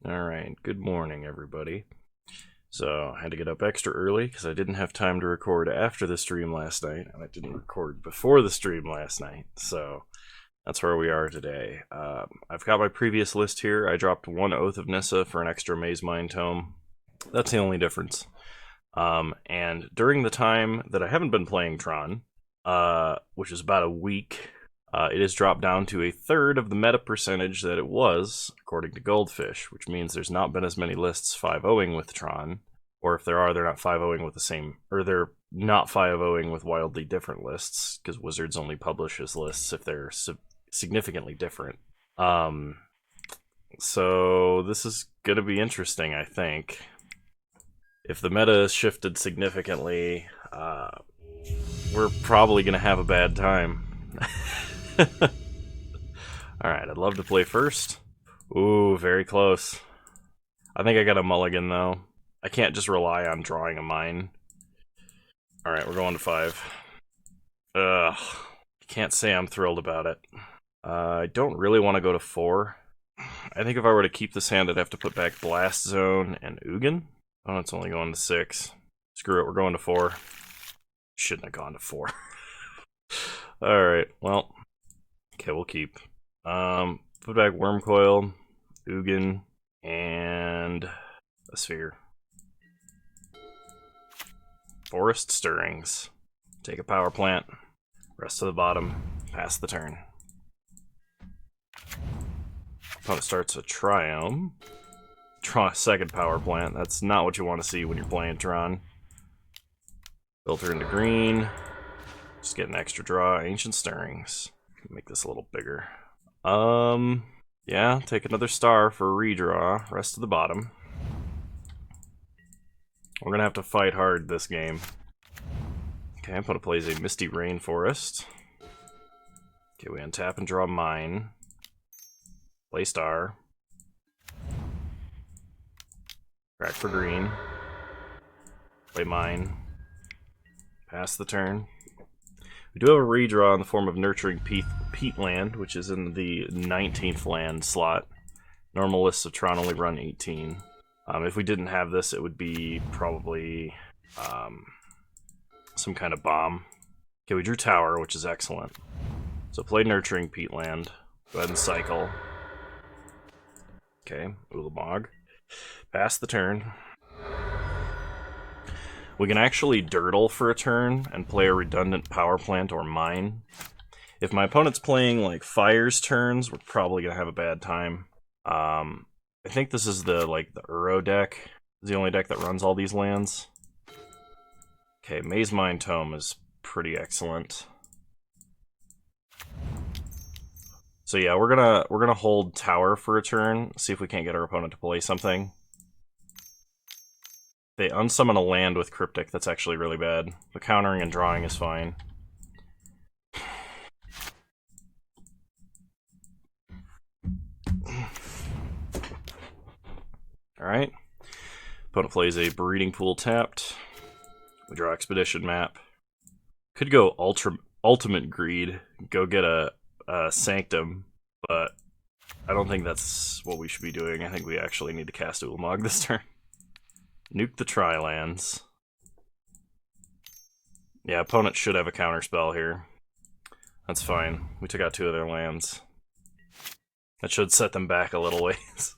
Alright, good morning, everybody. So, I had to get up extra early because I didn't have time to record after the stream last night, and I didn't record before the stream last night, so that's where we are today. I've got my previous list here. I dropped one Oath of Nissa for an extra Maze Mind Tome. That's the only difference. And during the time that I haven't been playing Tron, which is about a week, it has dropped down to a third of the meta percentage that it was, according to Goldfish, which means there's not been as many lists 5-0ing with Tron, or if there are, they're not 5-0ing with the same, or they're not 5-0ing with wildly different lists, because Wizards only publishes lists if they're significantly different. So this is going to be interesting, I think. If the meta has shifted significantly, we're probably going to have a bad time. Alright, I'd love to play first. Ooh, very close. I think I got a mulligan, though. I can't just rely on drawing a mine. Alright, we're going to 5. Ugh. Can't say I'm thrilled about it. I don't really want to go to 4. I think if I were to keep this hand, I'd have to put back Blast Zone and Ugin. Oh, it's only going to 6. Screw it, we're going to 4. Shouldn't have gone to 4. Alright, well. Okay, we'll keep. Put back Wormcoil, Ugin, and a Sphere. Forest Stirrings. Take a power plant. Rest to the bottom. Pass the turn. Opponent starts a Triome. Draw a second power plant. That's not what you want to see when you're playing Tron. Filter into green. Just get an extra draw. Ancient Stirrings. Make this a little bigger. Yeah, take another star for a redraw. Rest to the bottom. We're gonna have to fight hard this game. Okay, opponent plays a Misty Rainforest. Okay, we untap and draw Mine. Play star. Crack for green. Play Mine. Pass the turn. We do have a redraw in the form of Nurturing Peatland, which is in the 19th land slot. Normal lists of Tron only run 18. If we didn't have this, it would be probably some kind of bomb. Okay, we drew Tower, which is excellent. So play Nurturing Peatland. Go ahead and cycle. Okay, Ulamog. Pass the turn. We can actually Dirtle for a turn and play a redundant power plant or mine. If my opponent's playing like Fire's turns, we're probably gonna have a bad time. I think this is the Uro deck. It's the only deck that runs all these lands. Okay, Maze Mind Tome is pretty excellent. So yeah, we're gonna hold Tower for a turn, see if we can't get our opponent to play something. They unsummon a land with Cryptic, that's actually really bad. The countering and drawing is fine. Alright. Opponent plays a Breeding Pool tapped. We draw Expedition map. Could go Ultimate Greed, go get a Sanctum, but I don't think that's what we should be doing. I think we actually need to cast Ulamog this turn. Nuke the Tri-lands. Yeah, opponent should have a counterspell here. That's fine. We took out 2 of their lands. That should set them back a little ways.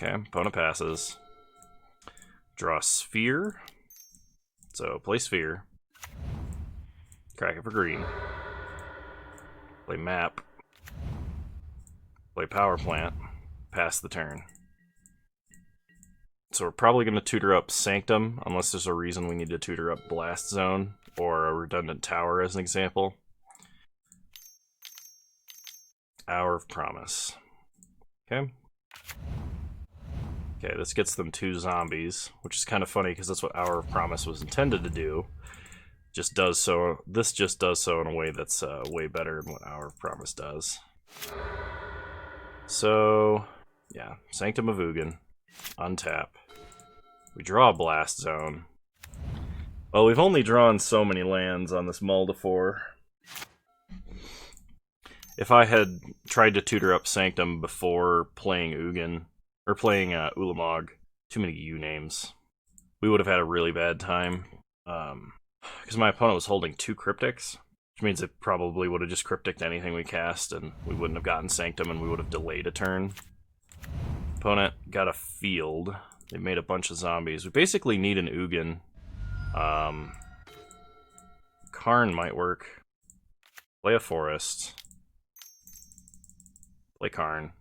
Okay, opponent passes. Draw Sphere. So, play Sphere. Crack it for green. Play Map. Play Power Plant. Pass the turn. So we're probably going to tutor up Sanctum, unless there's a reason we need to tutor up Blast Zone, or a redundant Tower as an example. Hour of Promise. Okay. Okay, this gets them 2 zombies, which is kind of funny because that's what Hour of Promise was intended to do. Just does so. This just does so in a way that's way better than what Hour of Promise does. So, yeah, Sanctum of Ugin. Untap. We draw a Blast Zone. Well, we've only drawn so many lands on this mull to 4. if I had tried to tutor up Sanctum before playing Ugin, or playing Ulamog, too many U names, we would have had a really bad time. Because my opponent was holding 2 Cryptics, which means it probably would have just Crypticed anything we cast, and we wouldn't have gotten Sanctum, and we would have delayed a turn. Opponent got a field. They made a bunch of zombies. We basically need an Ugin. Karn might work. Play a forest. Play Karn.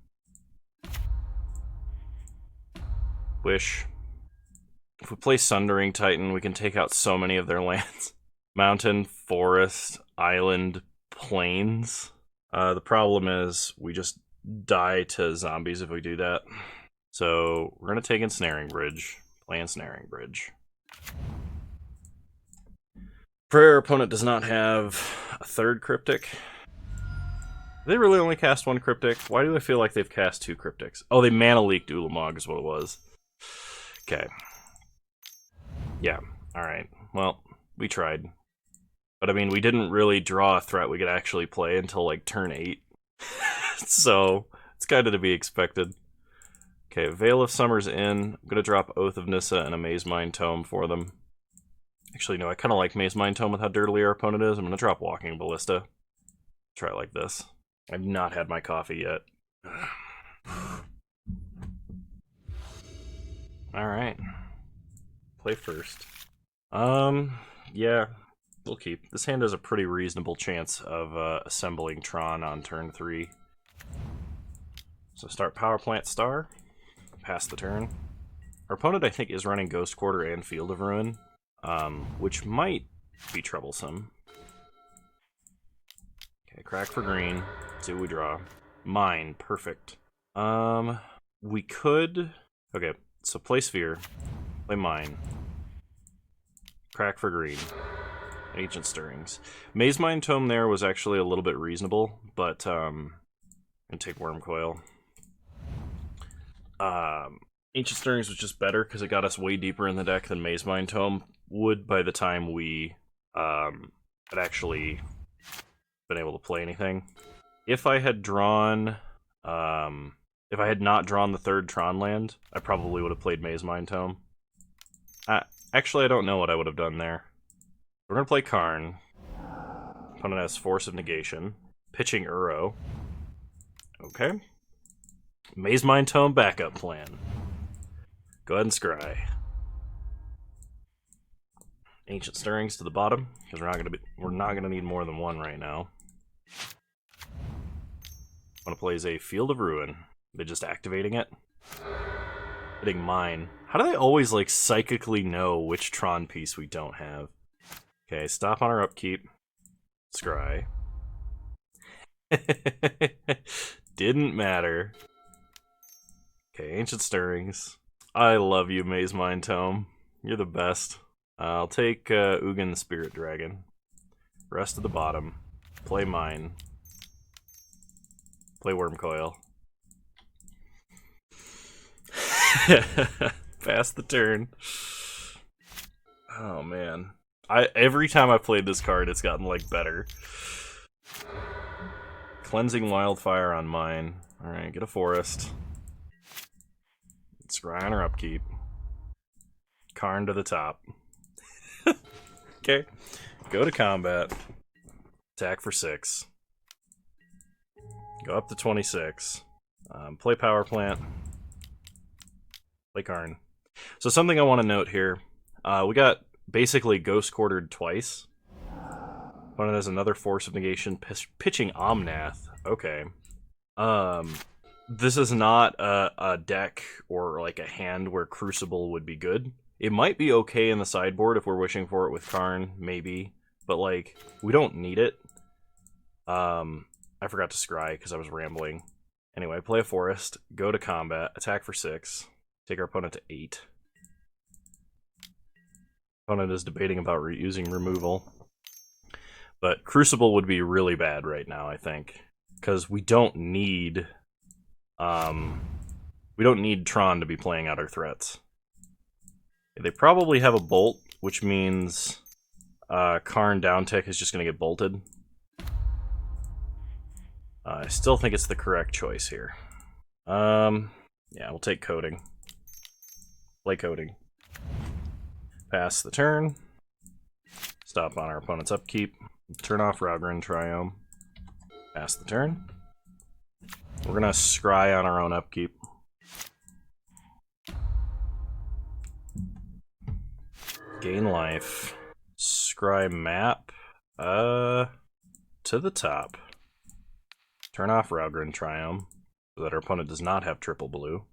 Wish. If we play Sundering Titan, we can take out so many of their lands. Mountain, forest, island, plains. The problem is we just die to zombies if we do that. So we're going to take Ensnaring Bridge. Play Ensnaring Bridge. Prayer opponent does not have a 3rd Cryptic. They really only cast 1 Cryptic. Why do I feel like they've cast 2 Cryptics? Oh, they mana leaked Ulamog is what it was. Okay. Yeah, alright. Well, we tried. But I mean, we didn't really draw a threat we could actually play until like turn 8. So, it's kind of to be expected. Okay, Veil of Summer's in. I'm gonna drop Oath of Nissa and a Maze Mind Tome for them. Actually, no, I kind of like Maze Mind Tome with how dirtily our opponent is. I'm gonna drop Walking Ballista. Try it like this. I've not had my coffee yet. Alright. Play first. Yeah, we'll keep. This hand has a pretty reasonable chance of assembling Tron on turn 3. So start Power Plant Star. Pass the turn. Our opponent, I think, is running Ghost Quarter and Field of Ruin, which might be troublesome. Okay, crack for green. See what we draw. Mine, perfect. We could... Okay, so play Sphere. Play Mine. Crack for green. Ancient Stirrings. Maze Mind Tome there was actually a little bit reasonable, but, I'm gonna take Worm Coil. Ancient Stirrings was just better, because it got us way deeper in the deck than Maze Mind Tome would by the time we, had actually been able to play anything. If I had drawn, if I had not drawn the 3rd Tron land, I probably would have played Maze Mind Tome. Actually, I don't know what I would have done there. We're going to play Karn. Opponent has Force of Negation. Pitching Uro. Okay. Maze Mind Tome backup plan. Go ahead and scry. Ancient Stirrings to the bottom, because we're not gonna need more than 1 right now. Want to play a Field of Ruin. They're just activating it. Hitting Mine. How do they always like psychically know which Tron piece we don't have? Okay, stop on our upkeep. Scry. Didn't matter. Okay, Ancient Stirrings. I love you, Maze Mind Tome. You're the best. I'll take Ugin the Spirit Dragon. Rest of the bottom. Play Mine. Play Worm Coil. Pass the turn. Oh man. Every time I played this card, it's gotten like better. Cleansing Wildfire on Mine. Alright, get a forest. Scry on our upkeep. Karn to the top. Okay. Go to combat. Attack for 6. Go up to 26. Play Power Plant. Play Karn. So something I want to note here. We got basically Ghost Quartered twice. Opponent has another Force of Negation. Pitching Omnath. Okay. This is not a deck or like a hand where Crucible would be good. It might be okay in the sideboard if we're wishing for it with Karn, maybe. But like, we don't need it. I forgot to scry because I was rambling. Anyway, play a forest, go to combat, attack for 6, take our opponent to 8. Opponent is debating about using removal. But Crucible would be really bad right now, I think. Because we don't need... we don't need Tron to be playing out our threats. They probably have a bolt, which means Karn down tick is just going to get bolted. I still think it's the correct choice here. Yeah, we'll take coding. Play coding. Pass the turn. Stop on our opponent's upkeep. Turn off Rogren Triome. Pass the turn. We're gonna scry on our own upkeep. Gain life. Scry map. To the top. Turn off Rogren Triome so that our opponent does not have triple blue.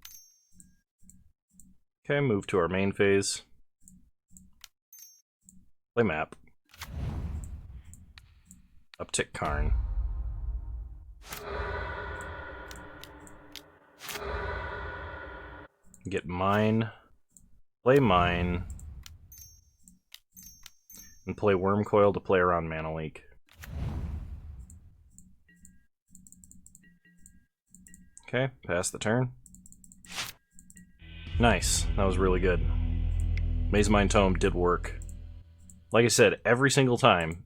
Okay, move to our main phase. Play map. Uptick Karn. Get mine. Play mine. And play Wormcoil to play around Mana Leak. Okay, pass the turn. Nice, that was really good. Mazemind Tome did work. Like I said, every single time,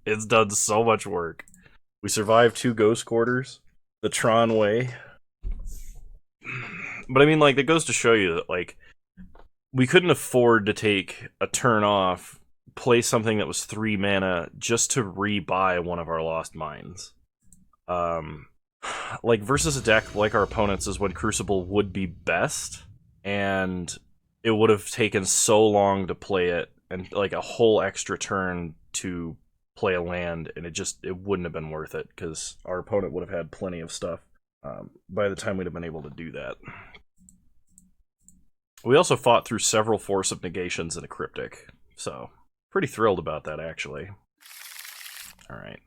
it's done so much work. We survived 2 Ghost Quarters, the Tron way. But I mean, like, that goes to show you that, like, we couldn't afford to take a turn off, play something that was 3 mana, just to rebuy one of our Lost Mines. Like, versus a deck like our opponent's is when Crucible would be best, and it would have taken so long to play it, and like a whole extra turn to play a land, and it wouldn't have been worth it, because our opponent would have had plenty of stuff by the time we'd have been able to do that. We also fought through several Force of Negations and a Cryptic, so pretty thrilled about that, actually. Alright.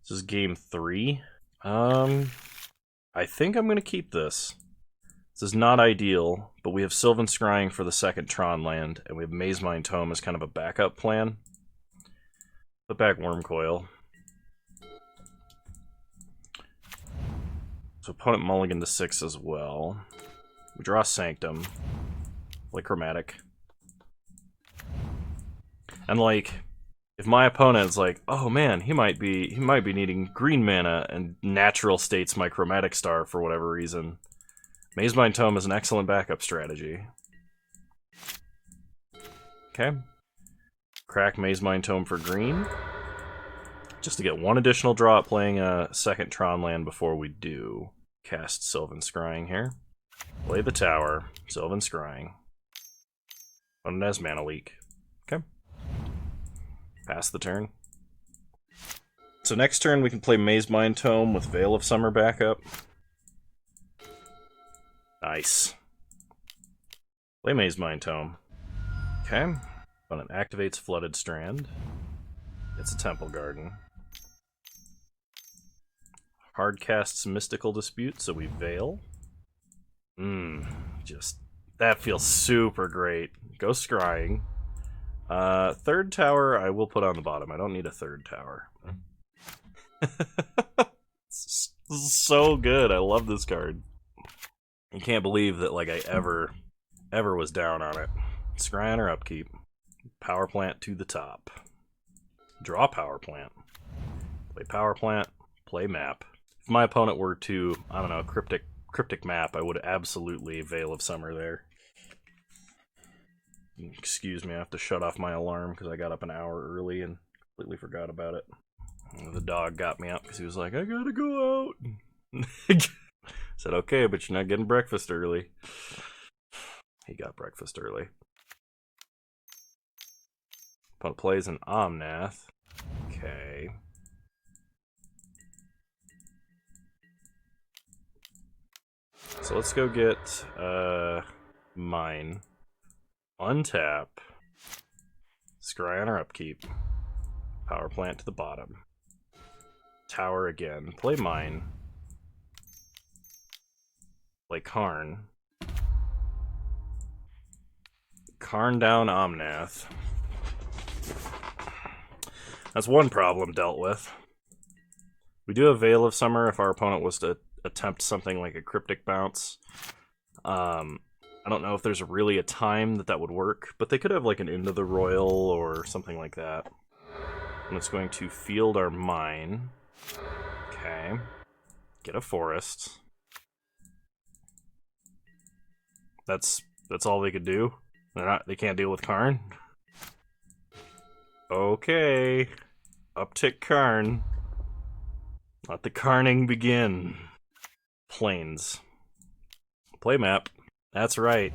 This is game 3. I think I'm going to keep this. This is not ideal, but we have Sylvan Scrying for the second Tron land, and we have Mazemind Tome as kind of a backup plan. Put back Wormcoil. So opponent mulligan to 6 as well. We draw Sanctum. Play Chromatic. And like, if my opponent's like, oh man, he might be needing green mana and natural states my Chromatic Star for whatever reason, Mazemind Tome is an excellent backup strategy. Okay. Crack Mazemind Tome for green. Just to get 1 additional draw at playing a second Tron land before we do cast Sylvan Scrying here. Play the tower. Sylvan Scrying. Opponent has Mana Leak. Okay. Pass the turn. So next turn we can play Mazemind Tome with Veil of Summer backup. Nice. Play Mazemind Tome. Okay. Opponent activates Flooded Strand. Gets a Temple Garden. Hard casts Mystical Dispute, so we Veil. Just... that feels super great. Go Scrying. Third tower I will put on the bottom. I don't need a third tower. This is so good. I love this card. I can't believe that like I ever was down on it. Scry on or upkeep. Power Plant to the top. Draw Power Plant. Play Power Plant. Play Map. If my opponent were to, I don't know, cryptic map, I would absolutely Veil of Summer there. Excuse me, I have to shut off my alarm because I got up an hour early and completely forgot about it. The dog got me up because he was like, I gotta go out. I said, okay, but you're not getting breakfast early. He got breakfast early. Opponent plays an Omnath. Okay. So let's go get mine. Untap. Scry on our upkeep. Power Plant to the bottom. Tower again. Play mine. Play Karn. Karn down Omnath. That's one problem dealt with. We do have Veil of Summer if our opponent was to attempt something like a Cryptic Bounce. I don't know if there's really a time that would work, but they could have like an Into the Royal or something like that. And it's going to field our mine. Okay. Get a forest. That's all they could do? They can't deal with Karn? Okay. Uptick Karn. Let the Karning begin. Plains. Play map. That's right.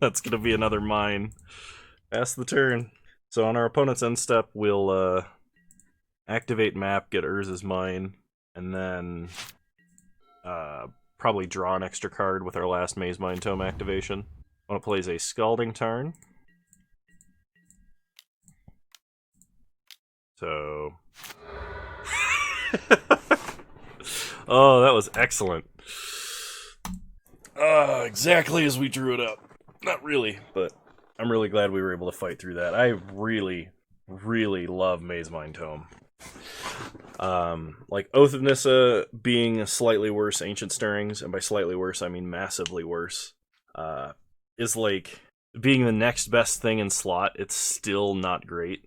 That's gonna be another mine. Pass the turn. So on our opponent's end step, we'll activate map, get Urza's mine, and then probably draw an extra card with our last Maze Mine Tome activation. When it plays a Scalding Tarn. So... Oh, that was excellent. Exactly as we drew it up. Not really, but I'm really glad we were able to fight through that. I really, really love Maze Mine Tome. Like Oath of Nissa being slightly worse Ancient Stirrings, and by slightly worse I mean massively worse, is like being the next best thing in slot. It's still not great.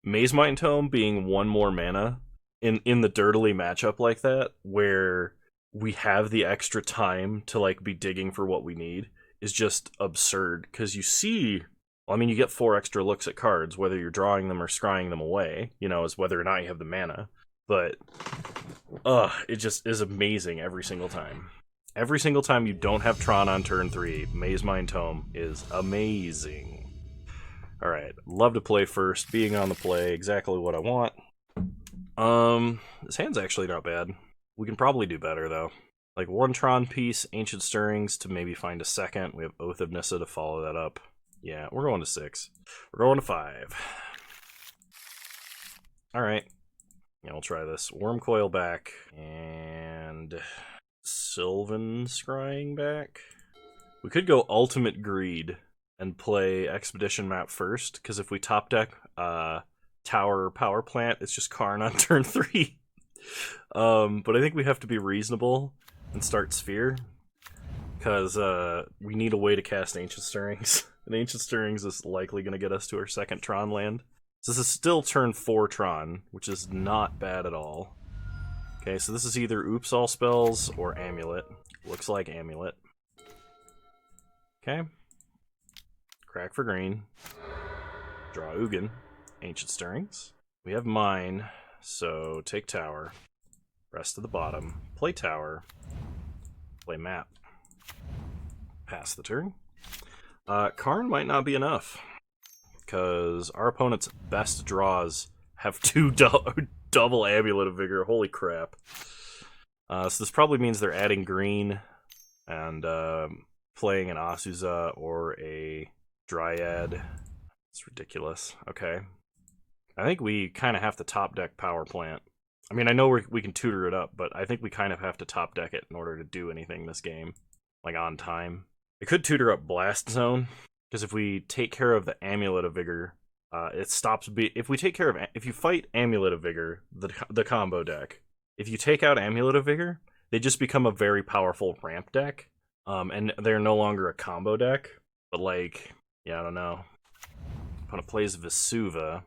Maze Mine Tome being one more mana in the dirtily matchup like that, where we have the extra time to like be digging for what we need, is just absurd. Because you see, well, I mean, you get 4 extra looks at cards, whether you're drawing them or scrying them away, you know, as whether or not you have the mana. But, it just is amazing every single time. Every single time you don't have Tron on turn 3, Maze Mine Tome is amazing. Alright, love to play first, being on the play, exactly what I want. This hand's actually not bad. We can probably do better, though. Like 1 Tron piece, Ancient Stirrings to maybe find a second. We have Oath of Nissa to follow that up. Yeah, we're going to 6. We're going to 5. Alright. Yeah, we'll try this. Worm Coil back. And... Sylvan Scrying back. We could go Ultimate Greed and play Expedition Map first, because if we top deck Tower Power Plant, it's just Karn on turn 3. But I think we have to be reasonable and start Sphere, because we need a way to cast Ancient Stirrings. And Ancient Stirrings is likely going to get us to our second Tron land. So this is still turn 4 Tron, which is not bad at all. Okay, so this is either Oops All Spells or Amulet. Looks like Amulet. Okay. Crack for green. Draw Ugin. Ancient Stirrings. We have Mine, so take Tower. Rest of the bottom. Play Tower. Play Map. Pass the turn. Karn might not be enough, because our opponent's best draws have 2 double Amulet of Vigor. Holy crap. So this probably means they're adding green and playing an Asuza or a Dryad. It's ridiculous. Okay. I think we kind of have to top deck Power Plant. I mean, I know we can tutor it up, but I think we kind of have to top deck it in order to do anything this game, like on time. I could tutor up Blast Zone, because if we take care of the Amulet of Vigor, it stops if you fight Amulet of Vigor, the combo deck, if you take out Amulet of Vigor, they just become a very powerful ramp deck, and they're no longer a combo deck. But like, yeah, I don't know. Opponent plays Vesuva,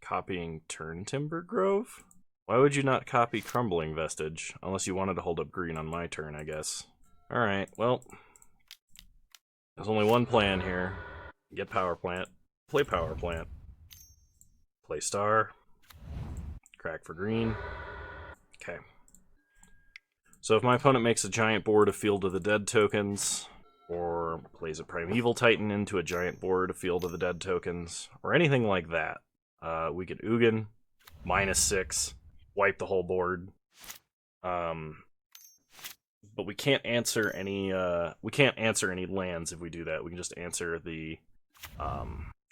copying Turn Timber Grove. Why would you not copy Crumbling Vestige? Unless you wanted to hold up green on my turn, I guess. Alright, well, there's only one plan here. Get Power Plant. Play Power Plant. Play Star. Crack for green. Okay. So if my opponent makes a giant board of Field of the Dead tokens, or plays a Primeval Titan into a giant board of Field of the Dead tokens, or anything like that, we get Ugin, -6, wipe the whole board. But we can't answer any lands if we do that. We can just answer the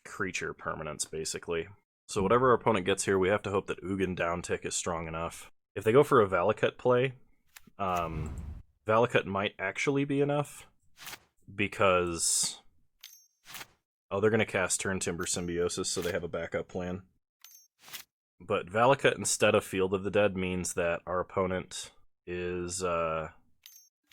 creature permanents, basically. So whatever our opponent gets here, we have to hope that Ugin downtick is strong enough. If they go for a Valakut play, Valakut might actually be enough, because they're going to cast Turn Timber Symbiosis, so they have a backup plan. But Valakut instead of Field of the Dead means that our opponent is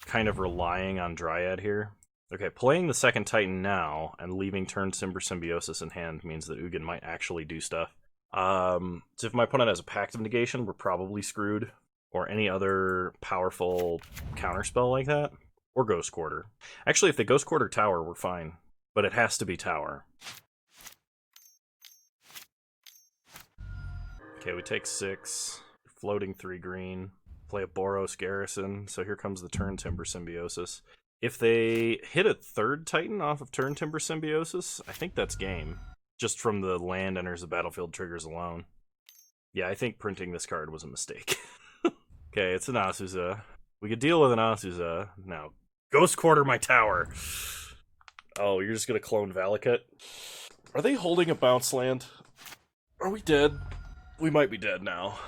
kind of relying on Dryad here. Okay, playing the second Titan now and leaving Turn Timber Symbiosis in hand means that Ugin might actually do stuff. So if my opponent has a Pact of Negation, we're probably screwed. Or any other powerful counterspell like that. Or Ghost Quarter. Actually, if they Ghost Quarter Tower, we're fine. But it has to be Tower. Okay, we take 6. Floating 3 green. Play a Boros Garrison. So here comes the Turn Timber Symbiosis. If they hit a 3rd Titan off of Turn Timber Symbiosis, I think that's game. Just from the land enters the battlefield triggers alone. Yeah, I think printing this card was a mistake. Okay, it's an Azusa. We could deal with an Azusa. Now, Ghost Quarter my tower. Oh, you're just gonna clone Valakut? Are they holding a bounce land? Are we dead? We might be dead now.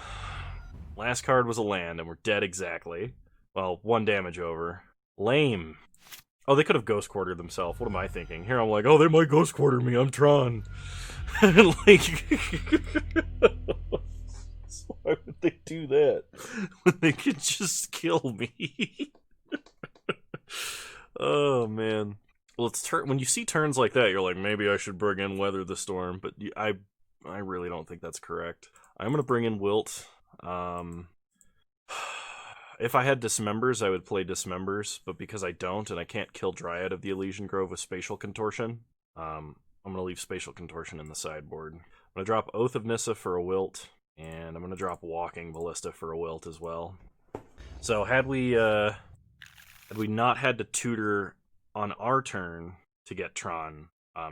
Last card was a land, and we're dead exactly. Well, 1 damage over. Lame. Oh, they could have Ghost Quartered themselves. What am I thinking? Here I'm like, oh, they might Ghost Quarter me. I'm Tron. Like... Why would they do that when they could just kill me? Oh man. Well, it's when you see turns like that, you're like, maybe I should bring in Weather the Storm, but I really don't think that's correct. I'm gonna bring in Wilt. If I had Dismembers, I would play Dismembers, but because I don't, and I can't kill Dryad of the Elysian Grove with Spatial Contortion, I'm gonna leave Spatial Contortion in the sideboard. I'm gonna drop Oath of Nissa for a Wilt. And I'm going to drop Walking Ballista for a Wilt as well. So had we not had to tutor on our turn to get Tron,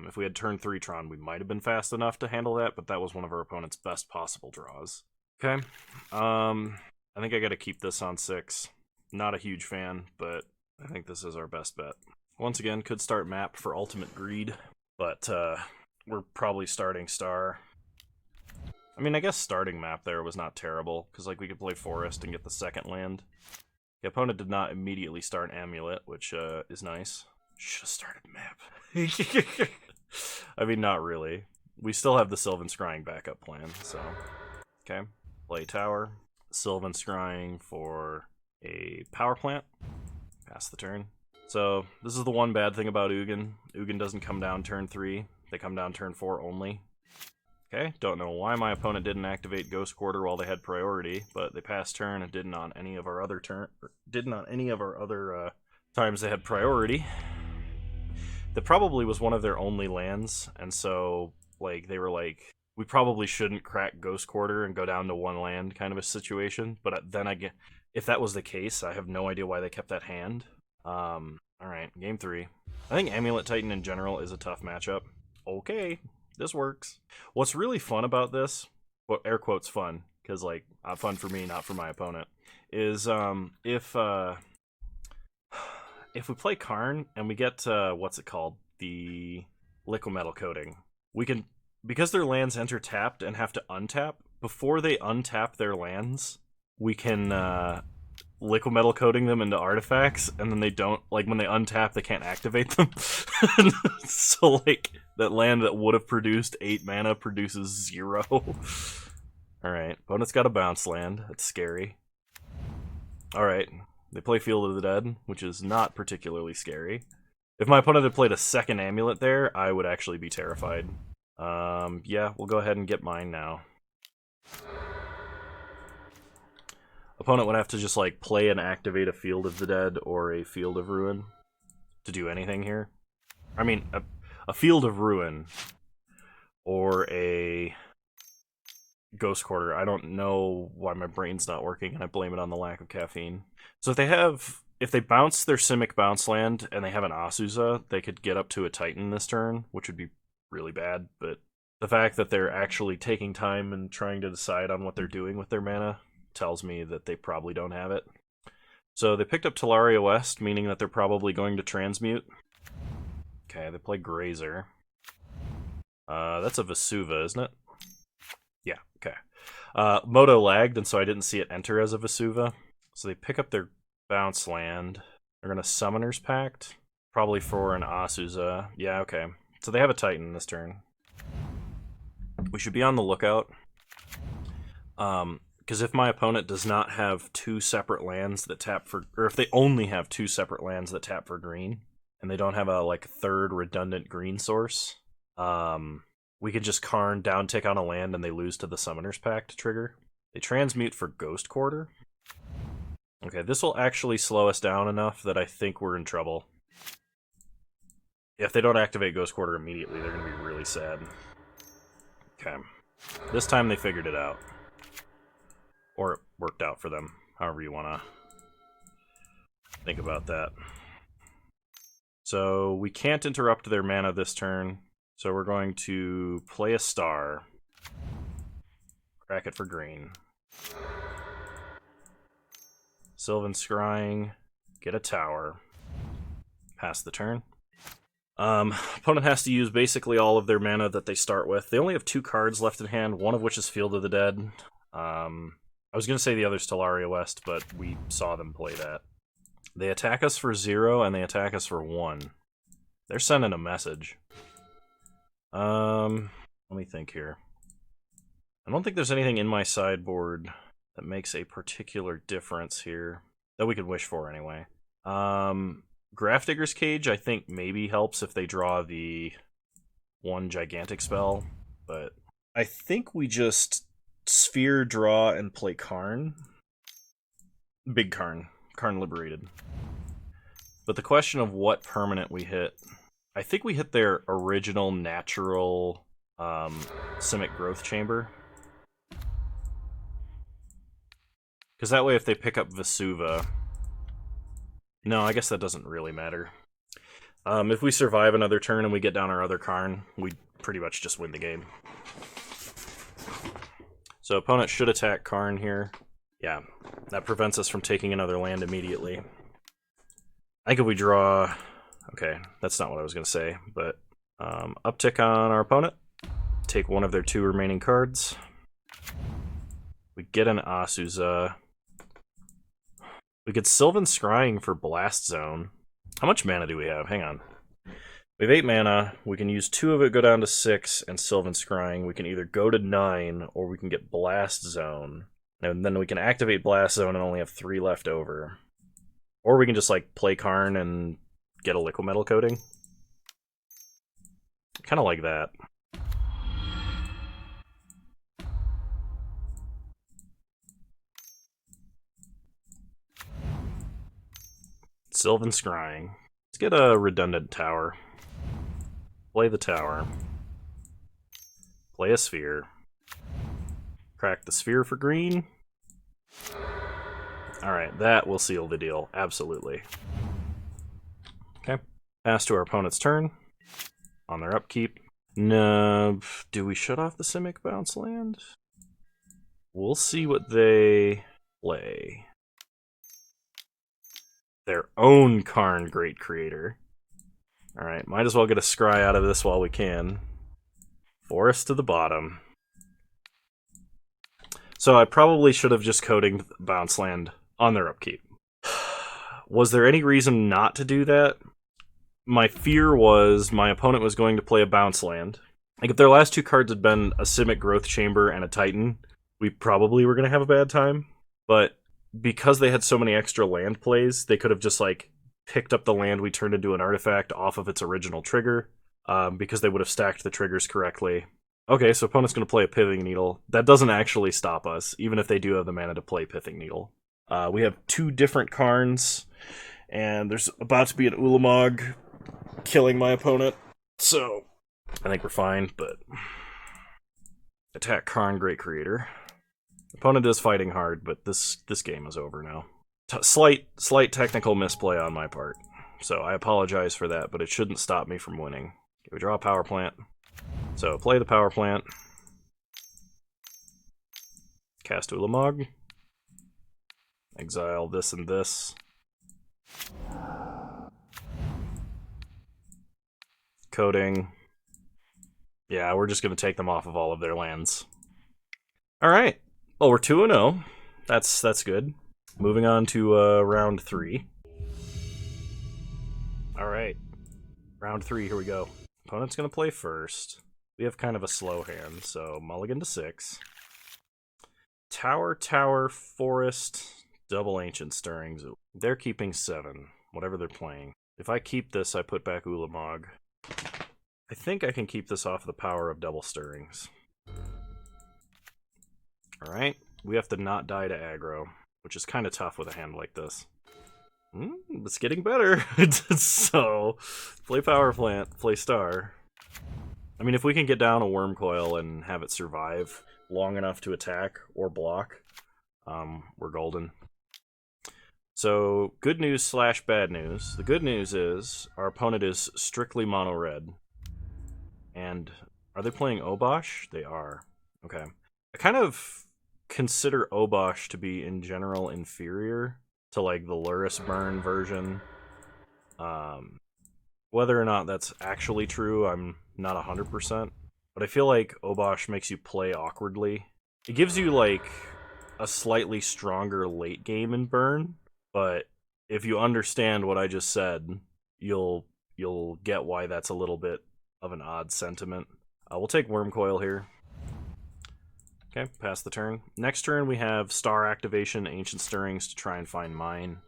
if we had turn 3 Tron, we might have been fast enough to handle that, but that was one of our opponent's best possible draws. Okay. I think I got to keep this on 6. Not a huge fan, but I think this is our best bet. Once again, could start map for Ultimate Greed, but we're probably starting Star. I mean, I guess starting map there was not terrible, because like we could play Forest and get the 2nd land. The opponent did not immediately start Amulet, which is nice. Should have started map. I mean, not really. We still have the Sylvan Scrying backup plan, so... Okay, play Tower. Sylvan Scrying for a Power Plant. Pass the turn. So, this is the one bad thing about Ugin. Ugin doesn't come down turn 3. They come down turn 4 only. Okay, don't know why my opponent didn't activate Ghost Quarter while they had priority, but they passed turn and didn't on any of our other times they had priority. That probably was one of their only lands, and so like they were like, we probably shouldn't crack Ghost Quarter and go down to 1 land kind of a situation. But then again, if that was the case, I have no idea why they kept that hand. All right, game 3. I think Amulet Titan in general is a tough matchup. Okay. This works. What's really fun about this, well, air quotes fun, because like fun for me, not for my opponent, is if we play Karn and we get what's it called, the Liquimetal Coating, we can, because their lands enter tapped and have to untap, before they untap their lands, we can Liquimetal Coating them into artifacts, and then they don't, like when they untap, they can't activate them. So like that land that would have produced 8 mana produces 0. Alright, opponent's got a bounce land. That's scary. Alright, they play Field of the Dead, which is not particularly scary. If my opponent had played a 2nd Amulet there, I would actually be terrified. Yeah, we'll go ahead and get mine now. Opponent would have to just like play and activate a Field of the Dead or a Field of Ruin to do anything here. I mean, a Field of Ruin or a Ghost Quarter. I don't know why my brain's not working, and I blame it on the lack of caffeine. So if they bounce their Simic bounce land and they have an Azusa, they could get up to a Titan this turn, which would be really bad, but the fact that they're actually taking time and trying to decide on what they're doing with their mana tells me that they probably don't have it. So they picked up Talaria West, meaning that they're probably going to transmute. Okay, they play Grazer. That's a Vesuva, isn't it? Yeah, okay. Moto lagged, and so I didn't see it enter as a Vesuva. So they pick up their bounce land. They're going to Summoner's Pact, probably for an Azusa. Yeah, okay. So they have a Titan this turn. We should be on the lookout. Because if my opponent does not have 2 separate lands that tap for... Or if they only have 2 separate lands that tap for green, and they don't have a, like, 3rd redundant green source, we can just Karn down tick on a land and they lose to the Summoner's Pact trigger. They transmute for Ghost Quarter. Okay, this will actually slow us down enough that I think we're in trouble. If they don't activate Ghost Quarter immediately, they're going to be really sad. Okay. This time they figured it out. Or it worked out for them, however you want to think about that. So we can't interrupt their mana this turn, so we're going to play a star. Crack it for green. Sylvan Scrying, get a tower. Pass the turn. Opponent has to use basically all of their mana that they start with. They only have 2 cards left in hand, one of which is Field of the Dead. I was going to say the other's Talaria West, but we saw them play that. They attack us for 0, and they attack us for 1. They're sending a message. Let me think here. I don't think there's anything in my sideboard that makes a particular difference here. That we could wish for, anyway. Grafdigger's Cage, I think, maybe helps if they draw the 1 gigantic spell, but I think we just Sphere, draw, and play Karn. Big Karn. Karn Liberated. But the question of what permanent we hit, I think we hit their original natural Simic Growth Chamber. Because that way if they pick up Vesuva... No, I guess that doesn't really matter. If we survive another turn and we get down our other Karn, we pretty much just win the game. So opponent should attack Karn here. Yeah, that prevents us from taking another land immediately. I think if we draw... Okay, that's not what I was going to say, but uptick on our opponent. Take one of their 2 remaining cards. We get an Asuza. We could Sylvan Scrying for Blast Zone. How much mana do we have? Hang on. We have 8 mana. We can use 2 of it, go down to 6, and Sylvan Scrying. We can either go to 9, or we can get Blast Zone. And then we can activate Blast Zone and only have 3 left over. Or we can just, like, play Karn and get a Liquid Metal Coating. Kind of like that. Sylvan Scrying. Let's get a redundant tower. Play the tower. Play a sphere. Crack the sphere for green. Alright, that will seal the deal. Absolutely. Okay. Pass to our opponent's turn. On their upkeep. No, do we shut off the Simic Bounce land? We'll see what they play. Their own Karn Great Creator. Alright, might as well get a scry out of this while we can. Forest to the bottom. So I probably should have just coded Bounce Land on their upkeep. Was there any reason not to do that? My fear was my opponent was going to play a Bounce Land. Like, if their last 2 cards had been a Simic Growth Chamber and a Titan, we probably were going to have a bad time. But because they had so many extra land plays, they could have just, like, picked up the land we turned into an artifact off of its original trigger, because they would have stacked the triggers correctly. Okay, so opponent's going to play a Pithing Needle. That doesn't actually stop us, even if they do have the mana to play Pithing Needle. We have 2 different Karns, and there's about to be an Ulamog killing my opponent, so I think we're fine, but... Attack Karn Great Creator. Opponent is fighting hard, but this game is over now. Slight technical misplay on my part, so I apologize for that, but it shouldn't stop me from winning. Okay, we draw a Power Plant. So play the Power Plant. Cast Ulamog. Exile this and this. Coding. Yeah, we're just going to take them off of all of their lands. Alright. Well, we're 2-0. That's good. Moving on to round 3. Alright. Round 3, here we go. Opponent's going to play first. We have kind of a slow hand, so mulligan to 6. Tower, tower, forest, double ancient stirrings. They're keeping 7, whatever they're playing. If I keep this, I put back Ulamog. I think I can keep this off the power of double stirrings. Alright, we have to not die to aggro, which is kind of tough with a hand like this. It's getting better. So, play power plant, play star. I mean, if we can get down a worm coil and have it survive long enough to attack or block, we're golden. So, good news slash bad news. The good news is our opponent is strictly mono red. And are they playing Obosh? They are. Okay. I kind of consider Obosh to be in general inferior to like the Luris Burn version. Whether or not that's actually true, I'm not 100%. But I feel like Obosh makes you play awkwardly. It gives you like a slightly stronger late game in Burn, but if you understand what I just said, you'll get why that's a little bit of an odd sentiment. We'll take Worm Coil here. Okay, pass the turn. Next turn we have Star Activation, Ancient Stirrings to try and find Mine.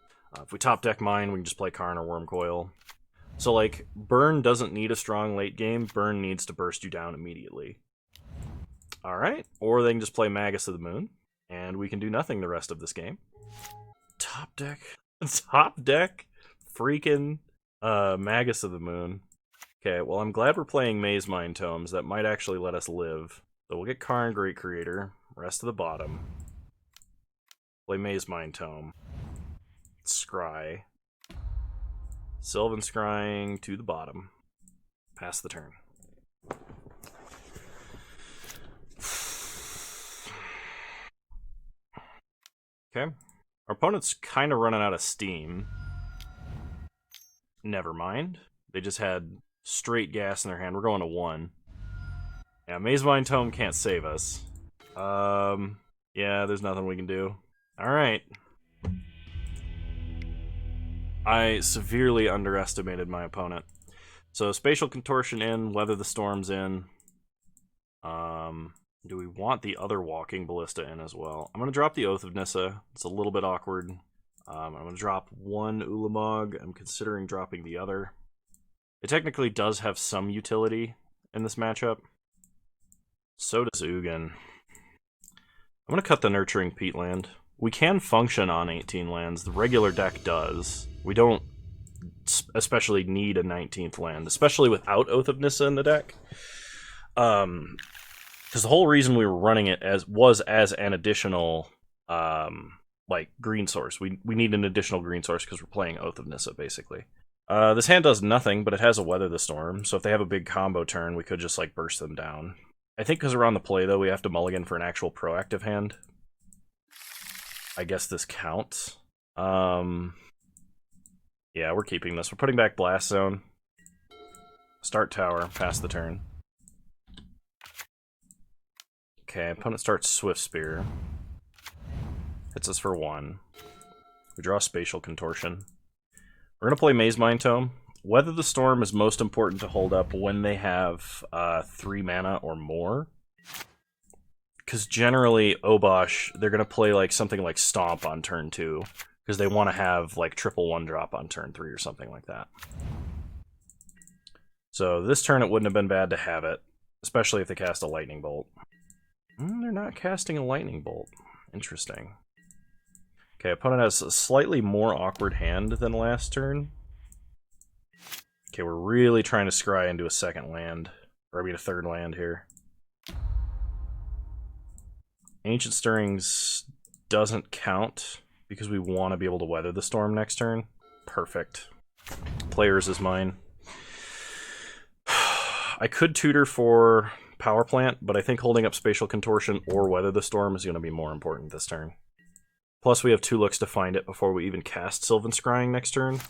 If we top deck Mine, we can just play Karn or Worm Coil. So, like, Burn doesn't need a strong late game. Burn needs to burst you down immediately. Alright, or they can just play Magus of the Moon, and we can do nothing the rest of this game. Top deck? Top deck? Freaking Magus of the Moon. Okay, well, I'm glad we're playing Maze Mind Tomes. That might actually let us live. So we'll get Karn, Great Creator, rest of the bottom. Play Maze Mind Tome. Scry. Sylvan Scrying to the bottom. Pass the turn. Okay. Our opponent's kind of running out of steam. Never mind. They just had straight gas in their hand. We're going to 1. Yeah, Maze Mind Tome can't save us. Yeah, there's nothing we can do. Alright. I severely underestimated my opponent. So, Spatial Contortion in, Weather the Storm's in. Do we want the other Walking Ballista in as well? I'm going to drop the Oath of Nissa. It's a little bit awkward. I'm going to drop one Ulamog. I'm considering dropping the other. It technically does have some utility in this matchup. So does Ugin. I'm going to cut the Nurturing Peatland. We can function on 18 lands. The regular deck does. We don't especially need a 19th land, especially without Oath of Nissa in the deck. Because the whole reason we were running it was as an additional like green source. We need an additional green source because we're playing Oath of Nissa, basically. This hand does nothing, but it has a Weather the Storm, so if they have a big combo turn, we could just like burst them down. I think because we're on the play, though, we have to mulligan for an actual proactive hand. I guess this counts. Yeah, we're keeping this. We're putting back Blast Zone. Start Tower, pass the turn. Okay, opponent starts Swift Spear. Hits us for 1. We draw Spatial Contortion. We're going to play Maze Mind Tome. Weather the Storm is most important to hold up when they have 3 mana or more. Because generally, Obosh, they're going to play like something like Stomp on turn 2. Because they want to have like triple 1-drop on turn 3 or something like that. So this turn it wouldn't have been bad to have it. Especially if they cast a Lightning Bolt. They're not casting a Lightning Bolt. Interesting. Okay, opponent has a slightly more awkward hand than last turn. Okay, we're really trying to scry into a second land. Or I mean a third land here. Ancient Stirrings doesn't count because we want to be able to Weather the Storm next turn. Perfect. Players is mine. I could tutor for Power Plant, but I think holding up Spatial Contortion or Weather the Storm is going to be more important this turn. Plus, we have 2 looks to find it before we even cast Sylvan Scrying next turn.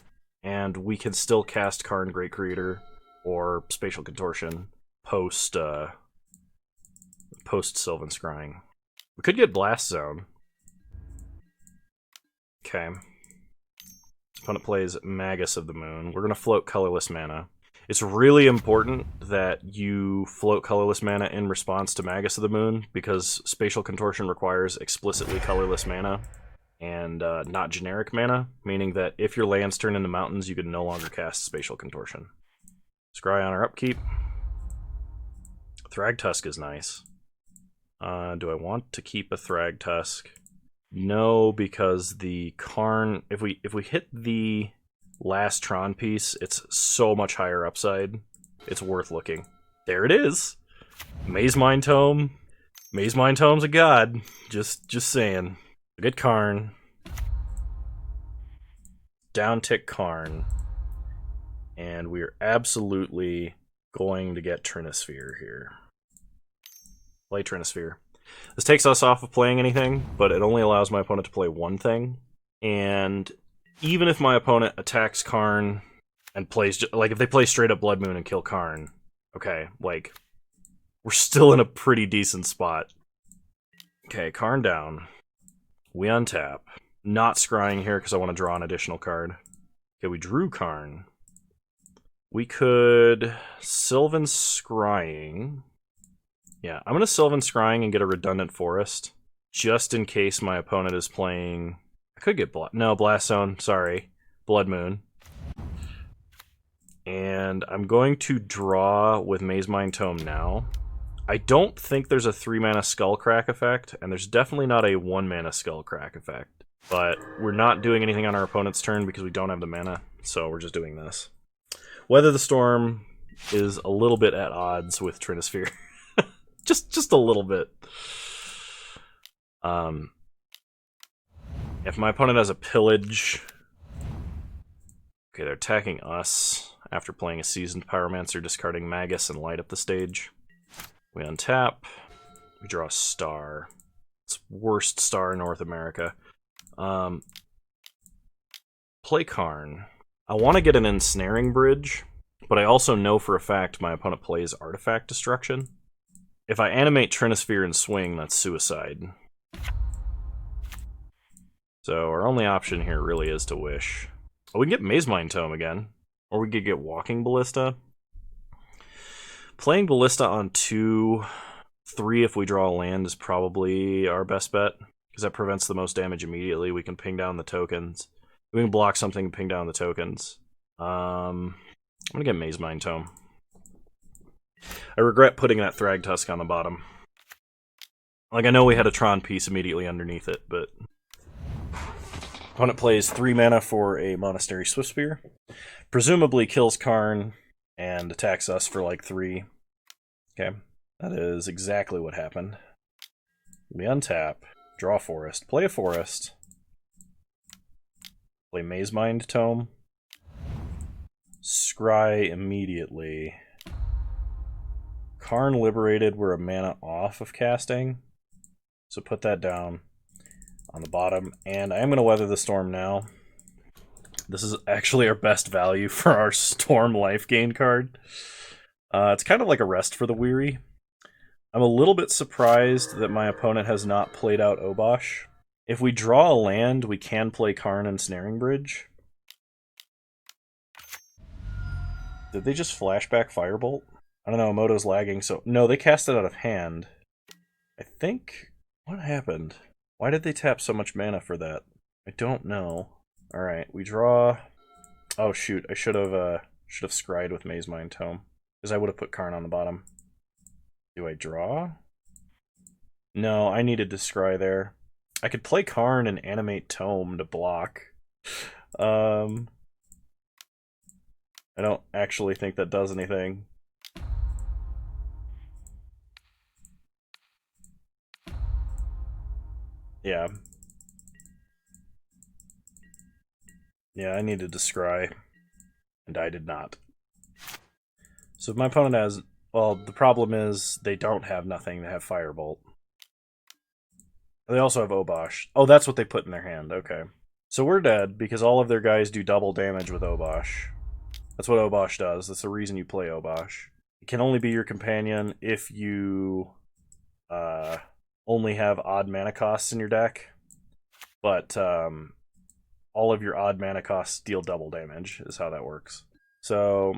And we can still cast Karn Great Creator or Spatial Contortion post Sylvan Scrying. We could get Blast Zone. Okay. Opponent plays Magus of the Moon. We're going to float colorless mana. It's really important that you float colorless mana in response to Magus of the Moon, because Spatial Contortion requires explicitly colorless mana and not generic mana, meaning that if your lands turn into mountains, you can no longer cast Spatial Contortion. Scry on our upkeep. Thragtusk is nice. Do I want to keep a Thragtusk? No, because the Karn, if we hit the last Tron piece, it's so much higher upside. It's worth looking. There it is. Maze Mind Tome. Maze Mind Tome's a god. Just saying. Good Karn. Downtick Karn. And we are absolutely going to get Trinisphere here. Play Trinisphere. This takes us off of playing anything, but it only allows my opponent to play one thing. And even if my opponent attacks Karn and plays, like if they play straight up Blood Moon and kill Karn, okay, like, we're still in a pretty decent spot. Okay, Karn down. We untap. Not scrying here because I want to draw an additional card. Okay, we drew Karn. We could Sylvan Scrying. Yeah, I'm going to Sylvan Scrying and get a redundant forest, just in case my opponent is playing... I could get... Blast Zone, sorry. Blood Moon. And I'm going to draw with Maze Mind Tome now. I don't think there's a 3-mana Skullcrack effect, and there's definitely not a 1-mana Skullcrack effect. But we're not doing anything on our opponent's turn because we don't have the mana, so we're just doing this. Weather the Storm is a little bit at odds with Trinisphere. Just a little bit. If my opponent has a Pillage... Okay, they're attacking us after playing a Seasoned Pyromancer, discarding Magus, and light up the stage. We untap. We draw a star. It's worst star in North America. Play Karn. I want to get an Ensnaring Bridge, but I also know for a fact my opponent plays Artifact Destruction. If I animate Trinisphere and swing, that's suicide. So our only option here really is to wish. Oh, we can get Maze Mind Tome again. Or we could get Walking Ballista. Playing Ballista on 2-3 if we draw a land is probably our best bet, because that prevents the most damage immediately. We can ping down the tokens. We can block something and ping down the tokens. I'm going to get Maze Mind Tome. I regret putting that Thragtusk on the bottom. Like, I know we had a Tron piece immediately underneath it, but... Opponent plays 3 mana for a Monastery Swiftspear. Presumably kills Karn and attacks us for like 3. Okay, that is exactly what happened. We untap, draw forest, play a forest, play Maze Mind Tome, scry immediately. Karn liberated, we're a mana off of casting, so put that down on the bottom, and I am going to Weather the Storm now. This is actually our best value for our Storm life gain card. It's kind of like a Rest for the Weary. I'm a little bit surprised that my opponent has not played out Obosh. If we draw a land, we can play Karn and Snaring Bridge. Did they just flashback Firebolt? I don't know, Moto's lagging, so... No, they cast it out of hand. I think... What happened? Why did they tap so much mana for that? I don't know. Alright, we draw... Oh shoot, I should have scryed with Maze Mind Tome, because I would have put Karn on the bottom. Do I draw? No, I needed to scry there. I could play Karn and animate Tome to block. I don't actually think that does anything. Yeah. Yeah, I needed to scry, and I did not. So if my opponent has... Well, the problem is they don't have nothing. They have Firebolt. They also have Obosh. Oh, that's what they put in their hand. Okay. So we're dead because all of their guys do double damage with Obosh. That's what Obosh does. That's the reason you play Obosh. It can only be your companion if you only have odd mana costs in your deck. But all of your odd mana costs deal double damage, is how that works. So...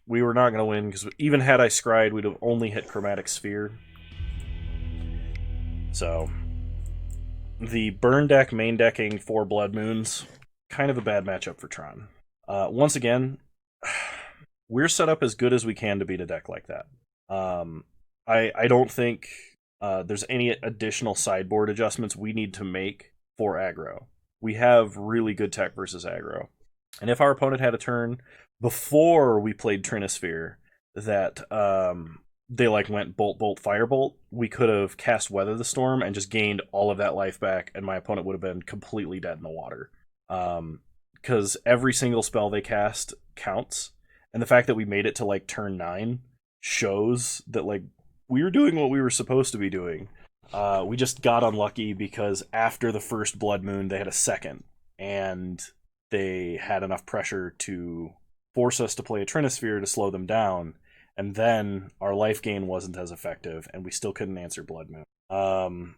We were not going to win, because even had I scryed, we'd have only hit Chromatic Sphere. So, the burn deck main decking 4 Blood Moons, kind of a bad matchup for Tron. Once again, we're set up as good as we can to beat a deck like that. I don't think there's any additional sideboard adjustments we need to make for aggro. We have really good tech versus aggro. And if our opponent had a turn before we played Trinisphere that they like went bolt, bolt, firebolt, we could have cast Weather the Storm and just gained all of that life back, and my opponent would have been completely dead in the water. Because every single spell they cast counts, and the fact that we made it to like turn 9 shows that like we were doing what we were supposed to be doing. We just got unlucky because after the first Blood Moon, they had a second, and they had enough pressure to force us to play a Trinisphere to slow them down, and then our life gain wasn't as effective, and we still couldn't answer Blood Moon.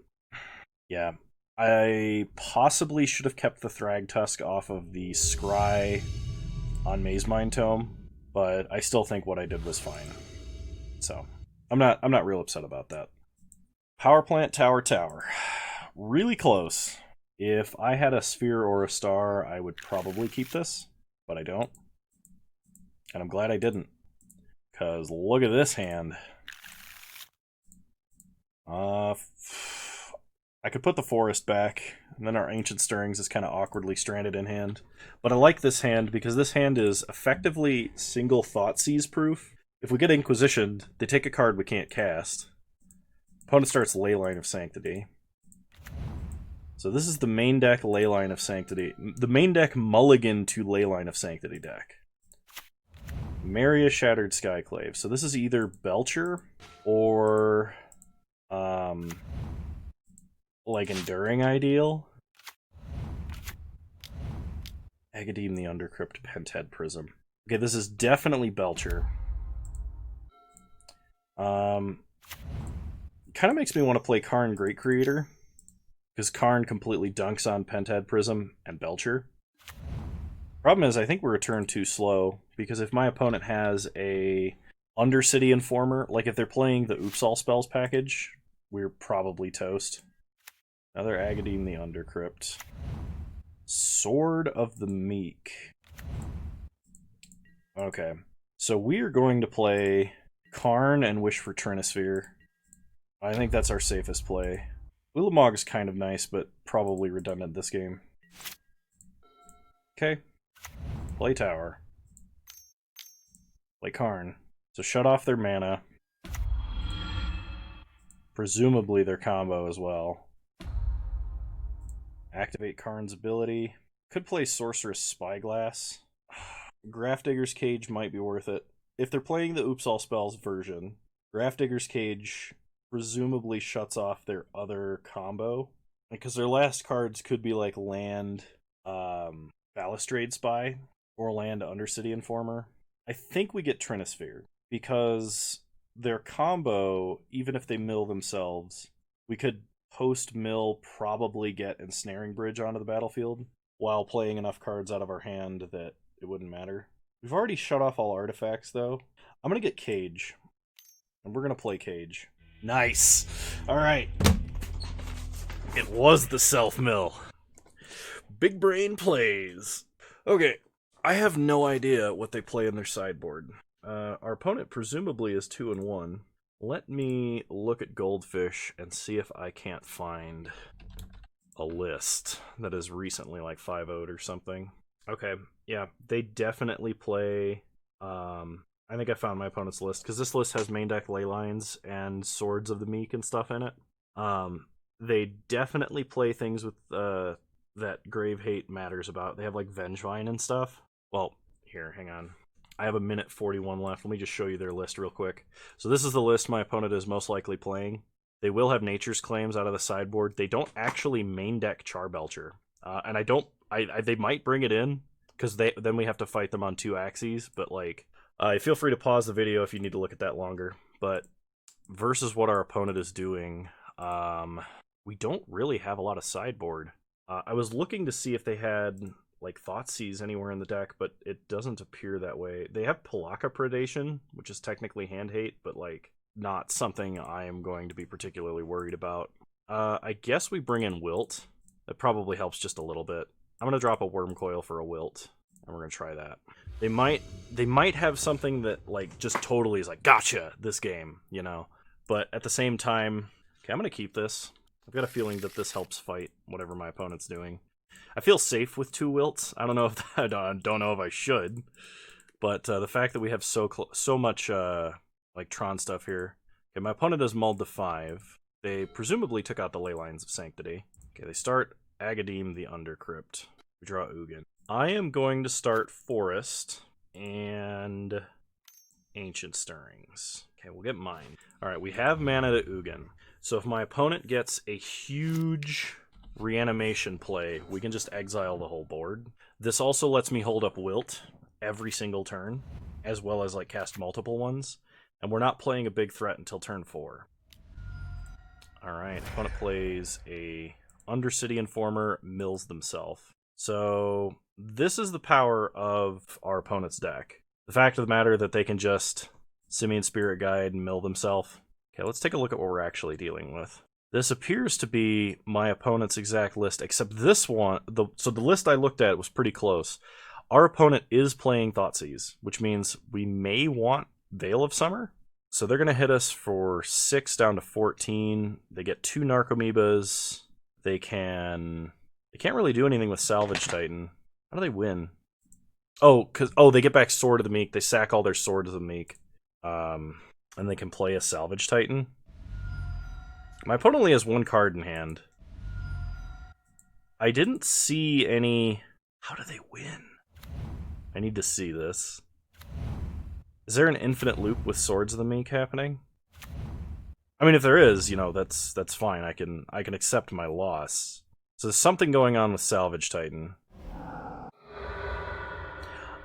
Yeah. I possibly should have kept the Thrag Tusk off of the Scry on Maze Mind Tome, but I still think what I did was fine. So I'm not real upset about that. Power plant, tower. Really close. If I had a sphere or a star, I would probably keep this, but I don't. And I'm glad I didn't. Because look at this hand. I could put the forest back, and then our Ancient Stirrings is kind of awkwardly stranded in hand. But I like this hand because this hand is effectively single Thoughtseize proof. If we get Inquisitioned, they take a card we can't cast. Opponent starts Leyline of Sanctity. So this is the main deck Leyline of Sanctity. The main deck mulligan to Leyline of Sanctity deck. Marry a Shattered Skyclave. So this is either Belcher or like Enduring Ideal. Agademe the Undercrypt, Penthead Prism. Okay, this is definitely Belcher. Kind of makes me want to play Karn Great Creator, because Karn completely dunks on Penthead Prism and Belcher. Problem is, I think we're a turn too slow, because if my opponent has a Undercity Informer, like if they're playing the Oops All Spells package, we're probably toast. Another Agademe the Undercrypt. Sword of the Meek. Okay, so we are going to play Karn and Wish for Trinisphere. I think that's our safest play. Ulamog is kind of nice, but probably redundant this game. Okay. Play Tower. Play Karn. So shut off their mana. Presumably their combo as well. Activate Karn's ability. Could play Sorceress Spyglass. Grafdigger's Cage might be worth it. If they're playing the Oops All Spells version, Grafdigger's Cage presumably shuts off their other combo. Because their last cards could be like land Balustrade Spy or land Undercity Informer. I think we get Trinisphere because their combo, even if they mill themselves, we could post-mill probably get Ensnaring Bridge onto the battlefield while playing enough cards out of our hand that it wouldn't matter. We've already shut off all artifacts, though. I'm going to get Cage, and we're going to play Cage. Nice! Alright. It was the self-mill. Big brain plays. Okay, I have no idea what they play in their sideboard. Our opponent presumably is 2-1. Let me look at Goldfish and see if I can't find a list that is recently like 5-0'd or something. Okay, yeah, they definitely play... I think I found my opponent's list, because this list has main deck Leylines and Swords of the Meek and stuff in it. They definitely play things with that Grave Hate matters about. They have like Vengevine and stuff. Well, here, hang on. I have a minute 41 left. Let me just show you their list real quick. So this is the list my opponent is most likely playing. They will have Nature's Claims out of the sideboard. They don't actually main deck Charbelcher. And they might bring it in, because then we have to fight them on 2 axes, but like... feel free to pause the video if you need to look at that longer. But versus what our opponent is doing, we don't really have a lot of sideboard. I was looking to see if they had like Thoughtseize anywhere in the deck, but it doesn't appear that way. They have Palaka Predation, which is technically hand hate, but like not something I am going to be particularly worried about. I guess we bring in Wilt. That probably helps just a little bit. I'm gonna drop a Worm Coil for a Wilt, and we're gonna try that. They might have something that like just totally is like gotcha this game, you know. But at the same time, okay, I'm going to keep this. I've got a feeling that this helps fight whatever my opponent's doing. I feel safe with 2 wilts. I don't know if I don't know if I should, but the fact that we have so much like Tron stuff here. Okay, my opponent is mulled to 5. They presumably took out the Ley Lines of Sanctity. Okay, they start Agadim the Undercrypt. We draw Ugin. I am going to start Forest and Ancient Stirrings. Okay, we'll get mine. Alright, we have mana to Ugin. So if my opponent gets a huge reanimation play, we can just exile the whole board. This also lets me hold up Wilt every single turn, as well as like cast multiple ones. And we're not playing a big threat until turn 4. Alright, opponent plays a Undercity Informer, mills themselves. So this is the power of our opponent's deck. The fact of the matter that they can just Simian Spirit Guide and mill themselves. Okay, let's take a look at what we're actually dealing with. This appears to be my opponent's exact list, except this one, so the list I looked at was pretty close. Our opponent is playing Thoughtseize, which means we may want Veil of Summer. So they're going to hit us for 6 down to 14. They get 2 Narcomoebas. They can't really do anything with Salvage Titan. How do they win? Oh, they get back Sword of the Meek. They sack all their Swords of the Meek. And they can play a Salvage Titan. My opponent only has 1 card in hand. I didn't see any... How do they win? I need to see this. Is there an infinite loop with Swords of the Meek happening? I mean, if there is, you know, that's fine. I can accept my loss. So there's something going on with Salvage Titan.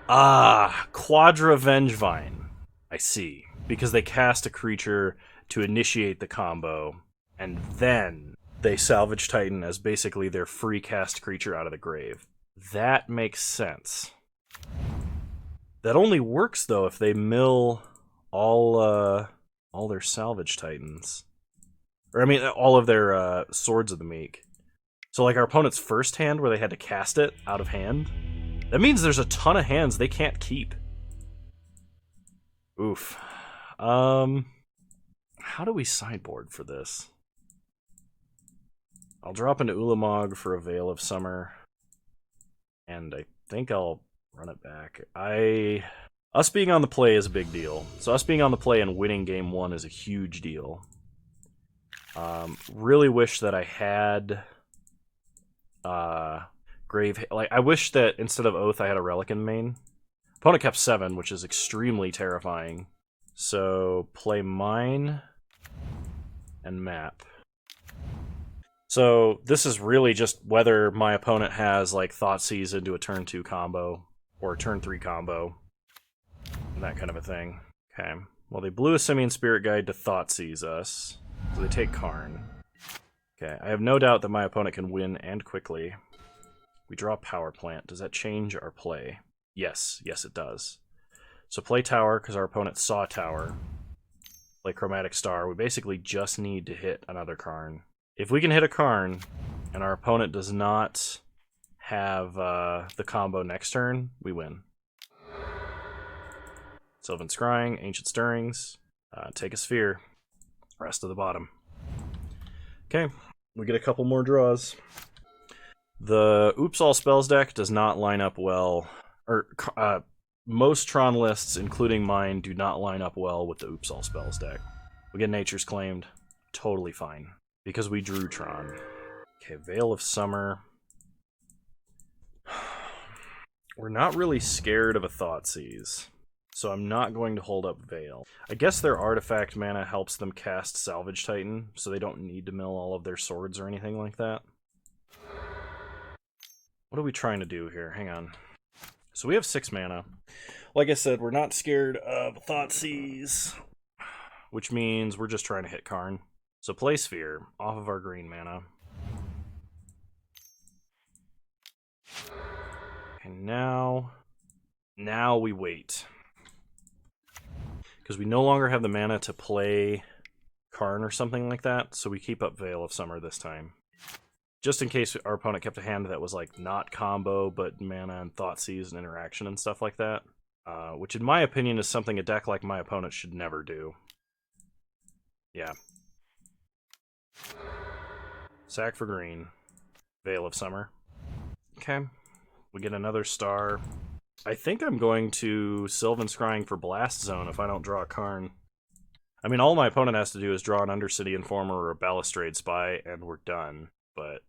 Ah, Quadra Vengevine. I see. Because they cast a creature to initiate the combo, and then they Salvage Titan as basically their free cast creature out of the grave. That makes sense. That only works, though, if they mill all their Salvage Titans. Or, I mean, all of their Swords of the Meek. So, like, our opponent's first hand, where they had to cast it out of hand, that means there's a ton of hands they can't keep. Oof. How do we sideboard for this? I'll drop into Ulamog for a Veil of Summer. And I think I'll run it back. Us being on the play is a big deal. So us being on the play and winning game 1 is a huge deal. Really wish that I had Grave... Like, I wish that instead of Oath I had a Relic in main. Opponent kept 7, which is extremely terrifying. So, play mine and map. So, this is really just whether my opponent has, like, Thoughtseize into a turn 2 combo, or a turn 3 combo, and that kind of a thing. Okay. Well, they blew a Simian Spirit Guide to Thoughtseize us, so they take Karn. Okay, I have no doubt that my opponent can win, and quickly. We draw Power Plant. Does that change our play? Yes. Yes, it does. So play Tower, because our opponent saw Tower. Play Chromatic Star. We basically just need to hit another Karn. If we can hit a Karn, and our opponent does not have the combo next turn, we win. Sylvan Scrying, Ancient Stirrings, take a Sphere. Rest of the bottom. Okay, we get a couple more draws. The Oops All Spells deck does not line up well, or most Tron lists, including mine, do not line up well with the Oops All Spells deck. We get Nature's Claimed, totally fine, because we drew Tron. Okay, Veil of Summer. We're not really scared of a Thoughtseize, so I'm not going to hold up Veil. I guess their artifact mana helps them cast Salvage Titan, so they don't need to mill all of their swords or anything like that. What are we trying to do here? Hang on. So we have 6 mana. Like I said, we're not scared of Thoughtseize, which means we're just trying to hit Karn. So play Sphere off of our green mana. And now we wait. Because we no longer have the mana to play Karn or something like that, so we keep up Veil of Summer this time. Just in case our opponent kept a hand that was like not combo, but mana and Thoughtseize and interaction and stuff like that. Which in my opinion is something a deck like my opponent should never do. Yeah. Sack for green. Veil of Summer. Okay. We get another star. I think I'm going to Sylvan Scrying for Blast Zone if I don't draw a Karn. I mean, all my opponent has to do is draw an Undercity Informer or a Balustrade Spy, and we're done. But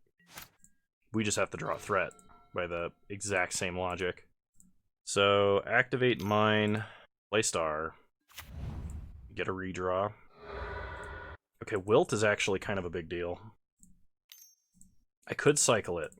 we just have to draw a threat by the exact same logic. So, activate mine, play star, get a redraw. Okay, Wilt is actually kind of a big deal. I could cycle it.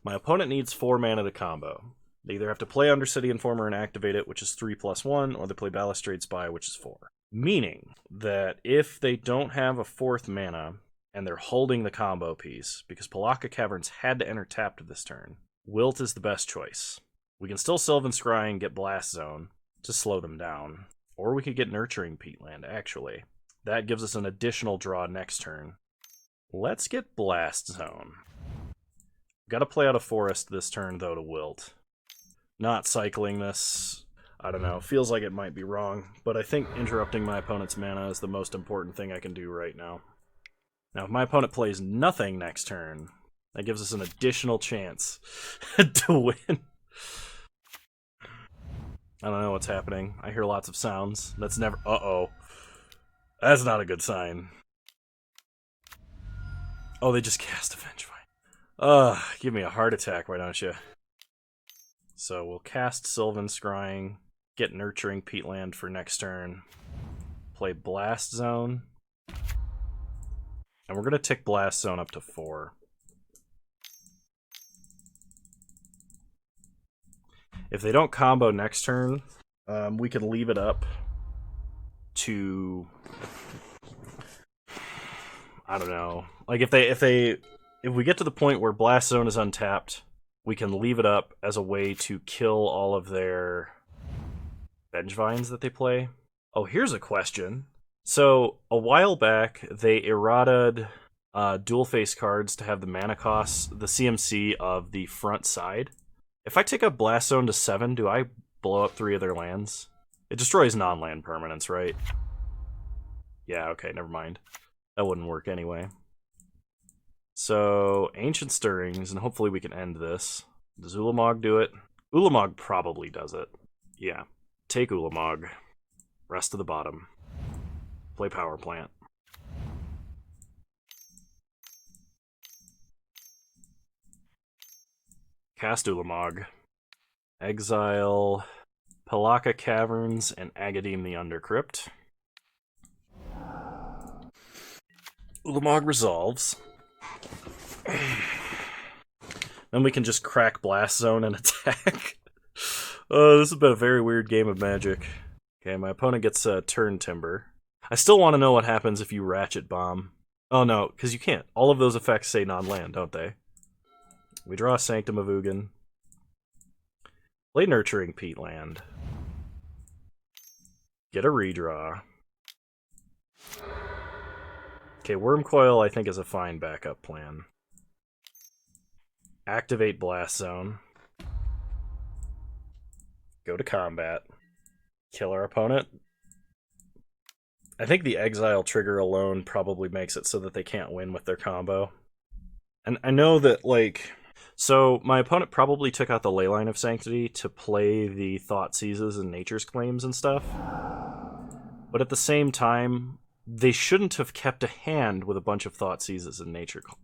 My opponent needs 4 mana to combo. They either have to play Undercity Informer and activate it, which is 3+1, or they play Balustrade Spy, which is 4. Meaning that if they don't have a 4th mana, and they're holding the combo piece, because Pelaka Caverns had to enter tapped this turn, Wilt is the best choice. We can still Sylvan Scry and get Blast Zone to slow them down. Or we could get Nurturing Peatland, actually. That gives us an additional draw next turn. Let's get Blast Zone. Gotta play out a forest this turn, though, to Wilt. Not cycling this, I don't know, feels like it might be wrong, but I think interrupting my opponent's mana is the most important thing I can do right now. Now, if my opponent plays nothing next turn, that gives us an additional chance to win. I don't know what's happening. I hear lots of sounds. That's never... Uh-oh. That's not a good sign. Oh, they just cast a Vengevine. Give me a heart attack, why don't you? So we'll cast Sylvan Scrying, get Nurturing Peatland for next turn, play Blast Zone, and we're going to tick Blast Zone up to 4. If they don't combo next turn, we could leave it up to... I don't know. Like, if we get to the point where Blast Zone is untapped, we can leave it up as a way to kill all of their Vengevines that they play. Oh, here's a question. So, a while back, they errataed dual face cards to have the mana costs, the CMC of the front side. If I take up Blast Zone to 7, do I blow up 3 of their lands? It destroys non-land permanents, right? Yeah, okay, never mind. That wouldn't work anyway. So, Ancient Stirrings, and hopefully we can end this. Does Ulamog do it? Ulamog probably does it. Yeah. Take Ulamog. Rest to the bottom. Play Power Plant. Cast Ulamog. Exile Pelaka Caverns and Agadeem the Undercrypt. Ulamog resolves. Then we can just crack Blast Zone and attack. This has been a very weird game of Magic. Okay, my opponent gets Turn Timber. I still want to know what happens if you Ratchet Bomb. Oh no, because you can't. All of those effects say non-land, don't they? We draw Sanctum of Ugin. Play Nurturing Peatland. Get a redraw. Okay, Wormcoil I think is a fine backup plan. Activate Blast Zone. Go to combat. Kill our opponent. I think the exile trigger alone probably makes it so that they can't win with their combo. And I know that, like... So, my opponent probably took out the Leyline of Sanctity to play the Thoughtseizes and Nature's Claims and stuff. But at the same time, they shouldn't have kept a hand with a bunch of Thoughtseizes and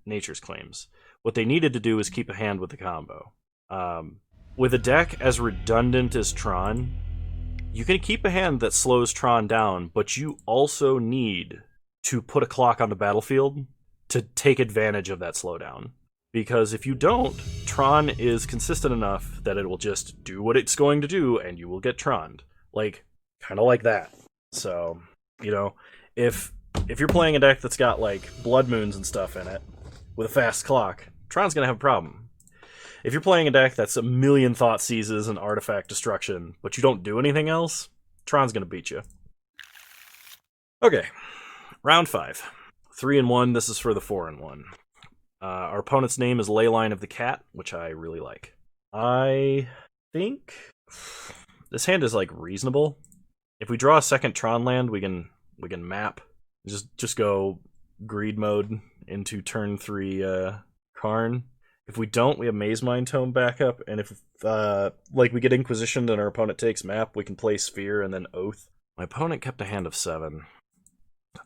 Nature's Claims. What they needed to do was keep a hand with the combo. With a deck as redundant as Tron, you can keep a hand that slows Tron down, but you also need to put a clock on the battlefield to take advantage of that slowdown. Because if you don't, Tron is consistent enough that it will just do what it's going to do, and you will get Troned. Like, kind of like that. So, you know, if you're playing a deck that's got, like, Blood Moons and stuff in it, with a fast clock, Tron's gonna have a problem. If you're playing a deck that's a million Thoughtseizes and Artifact Destruction, but you don't do anything else, Tron's gonna beat you. Okay, round 5. 3-1, this is for the 4-1. Our opponent's name is Leyline of the Cat, which I really like. I think this hand is, like, reasonable. If we draw a second Tron land, we can map Just go greed mode into turn 3 Karn. If we don't, we have Maze Mind Tome backup, and if like we get Inquisitioned and our opponent takes map, we can play Sphere and then Oath. My opponent kept a hand of 7.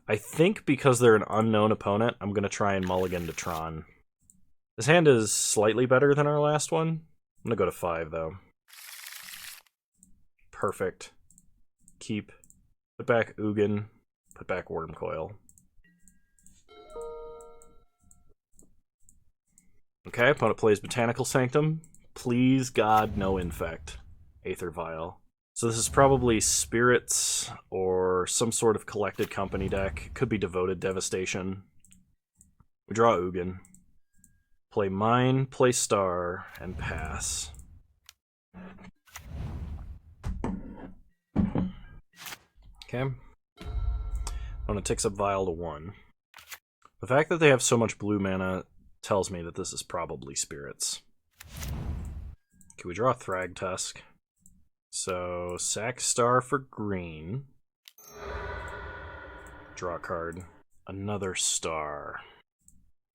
I think because they're an unknown opponent, I'm going to try and mulligan to Tron. This hand is slightly better than our last one. I'm going to go to 5, though. Perfect. Keep. Put back Ugin. Put back Worm Coil. Okay, opponent plays Botanical Sanctum. Please, God, no Infect. Aether Vial. So this is probably Spirits or some sort of Collected Company deck. Could be Devoted Devastation. We draw Ugin. Play Mine, play Star, and pass. Okay. Opponent takes up Vial to 1. The fact that they have so much blue mana tells me that this is probably Spirits. Can we draw Thrag Tusk? So, sack Star for green. Draw a card. Another Star.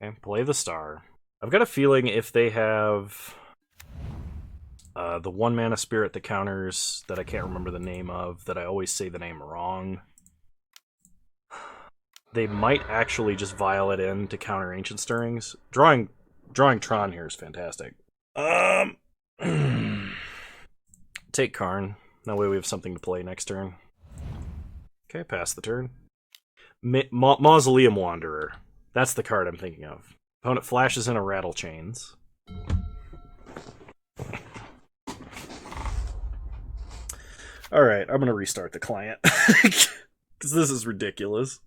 Okay, play the Star. I've got a feeling if they have the 1 mana spirit that counters, that I can't remember the name of, that I always say the name wrong, they might actually just vial it in to counter Ancient Stirrings. Drawing Tron here is fantastic. Take Karn. That way we have something to play next turn. Okay, pass the turn. Mausoleum Wanderer. That's the card I'm thinking of. Opponent flashes in a Rattle Chains. Alright, I'm gonna restart the client. Because this is ridiculous.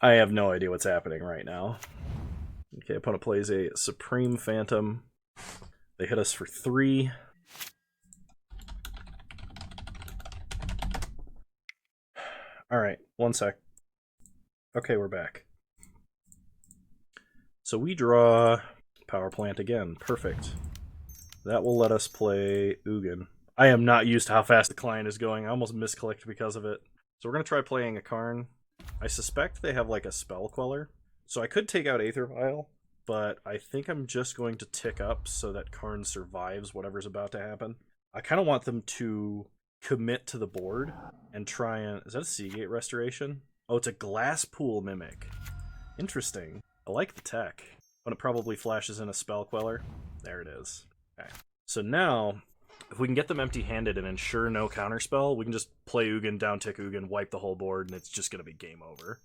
I have no idea what's happening right now. Okay, opponent plays a Supreme Phantom. They hit us for 3. Alright, 1 sec. Okay, we're back. So we draw Power Plant again. Perfect. That will let us play Ugin. I am not used to how fast the client is going. I almost misclicked because of it. So we're going to try playing a Karn. I suspect they have like a Spell Queller. So I could take out Aether Vial, but I think I'm just going to tick up so that Karn survives whatever's about to happen. I kind of want them to commit to the board and try and... Is that a Seagate Restoration? Oh, it's a Glass Pool Mimic. Interesting. I like the tech. When it probably flashes in a Spell Queller. There it is. Okay. So now, if we can get them empty-handed and ensure no counterspell, we can just play Ugin, down-tick Ugin, wipe the whole board, and it's just going to be game over.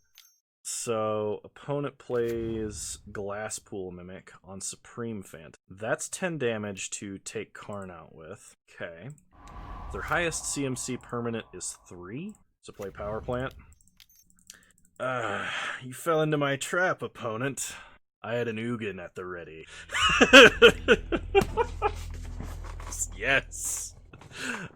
So, opponent plays Glass Pool Mimic on Supreme Phantom. That's 10 damage to take Karn out with. Okay. Their highest CMC permanent is 3, so play Power Plant. You fell into my trap, opponent. I had an Ugin at the ready. Yes!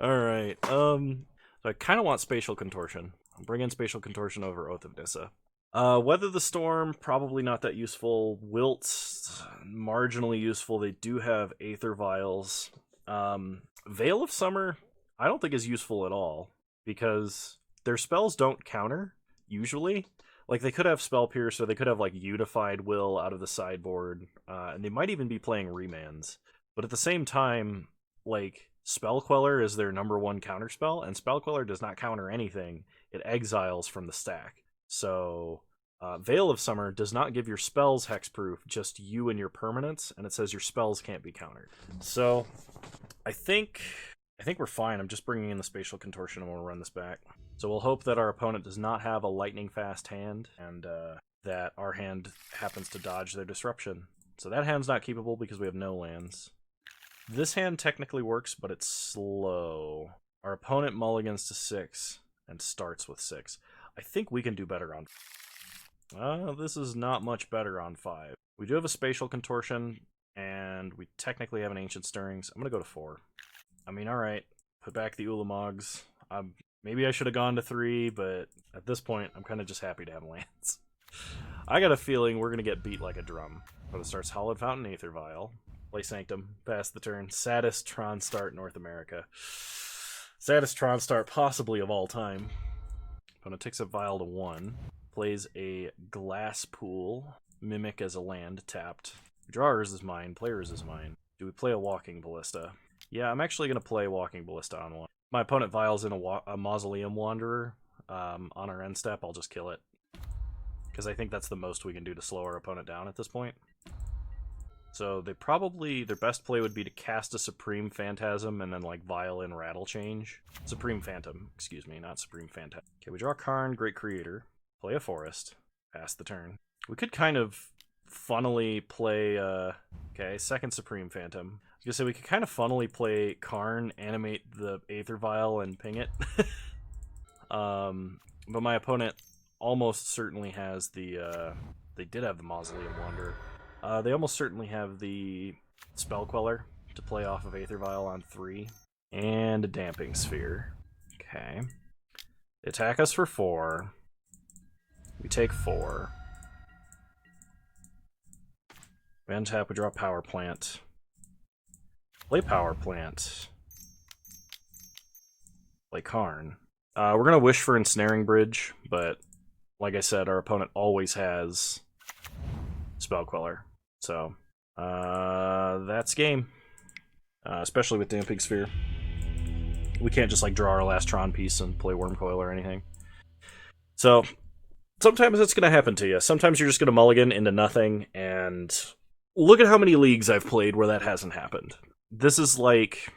Alright, so I kind of want Spatial Contortion. I'm bringing Spatial Contortion over Oath of Nissa. Weather the Storm, probably not that useful. Wilt's marginally useful. They do have Aether Vials. Veil of Summer, I don't think is useful at all, because their spells don't counter, usually. Like, they could have Spell Pierce, or they could have, like, Unified Will out of the sideboard, and they might even be playing Remands. But at the same time, like, Spell Queller is their number 1 counterspell, and Spell Queller does not counter anything. It exiles from the stack. So, Veil of Summer does not give your spells hexproof, just you and your permanents, and it says your spells can't be countered. So, I think we're fine. I'm just bringing in the Spatial Contortion and we'll run this back. So we'll hope that our opponent does not have a lightning fast hand, and that our hand happens to dodge their disruption. So that hand's not keepable because we have no lands. This hand technically works, but it's slow. Our opponent mulligans to 6 and starts with 6. I think we can do better on... this is not much better on 5. We do have a Spatial Contortion, and we technically have an Ancient Stirrings. I'm going to go to 4. I mean, alright. Put back the Ulamogs. Maybe I should have gone to 3, but at this point, I'm kind of just happy to have lands. I got a feeling we're going to get beat like a drum. But it starts Hallowed Fountain, Aether Vial. Play Sanctum. Pass the turn. Saddest Tron start North America. Saddest Tron start possibly of all time. Opponent takes up Vial to 1. plays a Glass Pool, Mimic as a land tapped. Drawers is mine, players is mine. Do we play a Walking Ballista? Yeah, I'm actually going to play Walking Ballista on one. My opponent vials in a Mausoleum Wanderer on our end step, I'll just kill it. Because I think that's the most we can do to slow our opponent down at this point. So their best play would be to cast a Supreme Phantasm and then like vial in Rattle Change. Supreme Phantom, excuse me, not Supreme Phantasm. Okay, we draw Karn, Great Creator, play a Forest, pass the turn. We could kind of funnily play, okay, second Supreme Phantom. I was gonna say we could kind of funnily play Karn, animate the Aether Vial, and ping it. But my opponent almost certainly has the, they did have the Mausoleum Wanderer. They almost certainly have the Spell Queller to play off of Aether Vial on 3. And a Damping Sphere. Okay. They attack us for 4. We take 4. We untap, we draw Power Plant. Play Power Plant. Play Karn. We're going to wish for Ensnaring Bridge, but like I said, our opponent always has Spell Queller. So, that's game. Especially with Damping Sphere. We can't just like draw our last Tron piece and play Wormcoil or anything. So, sometimes it's going to happen to you. Sometimes you're just going to mulligan into nothing, and look at how many leagues I've played where that hasn't happened. This is like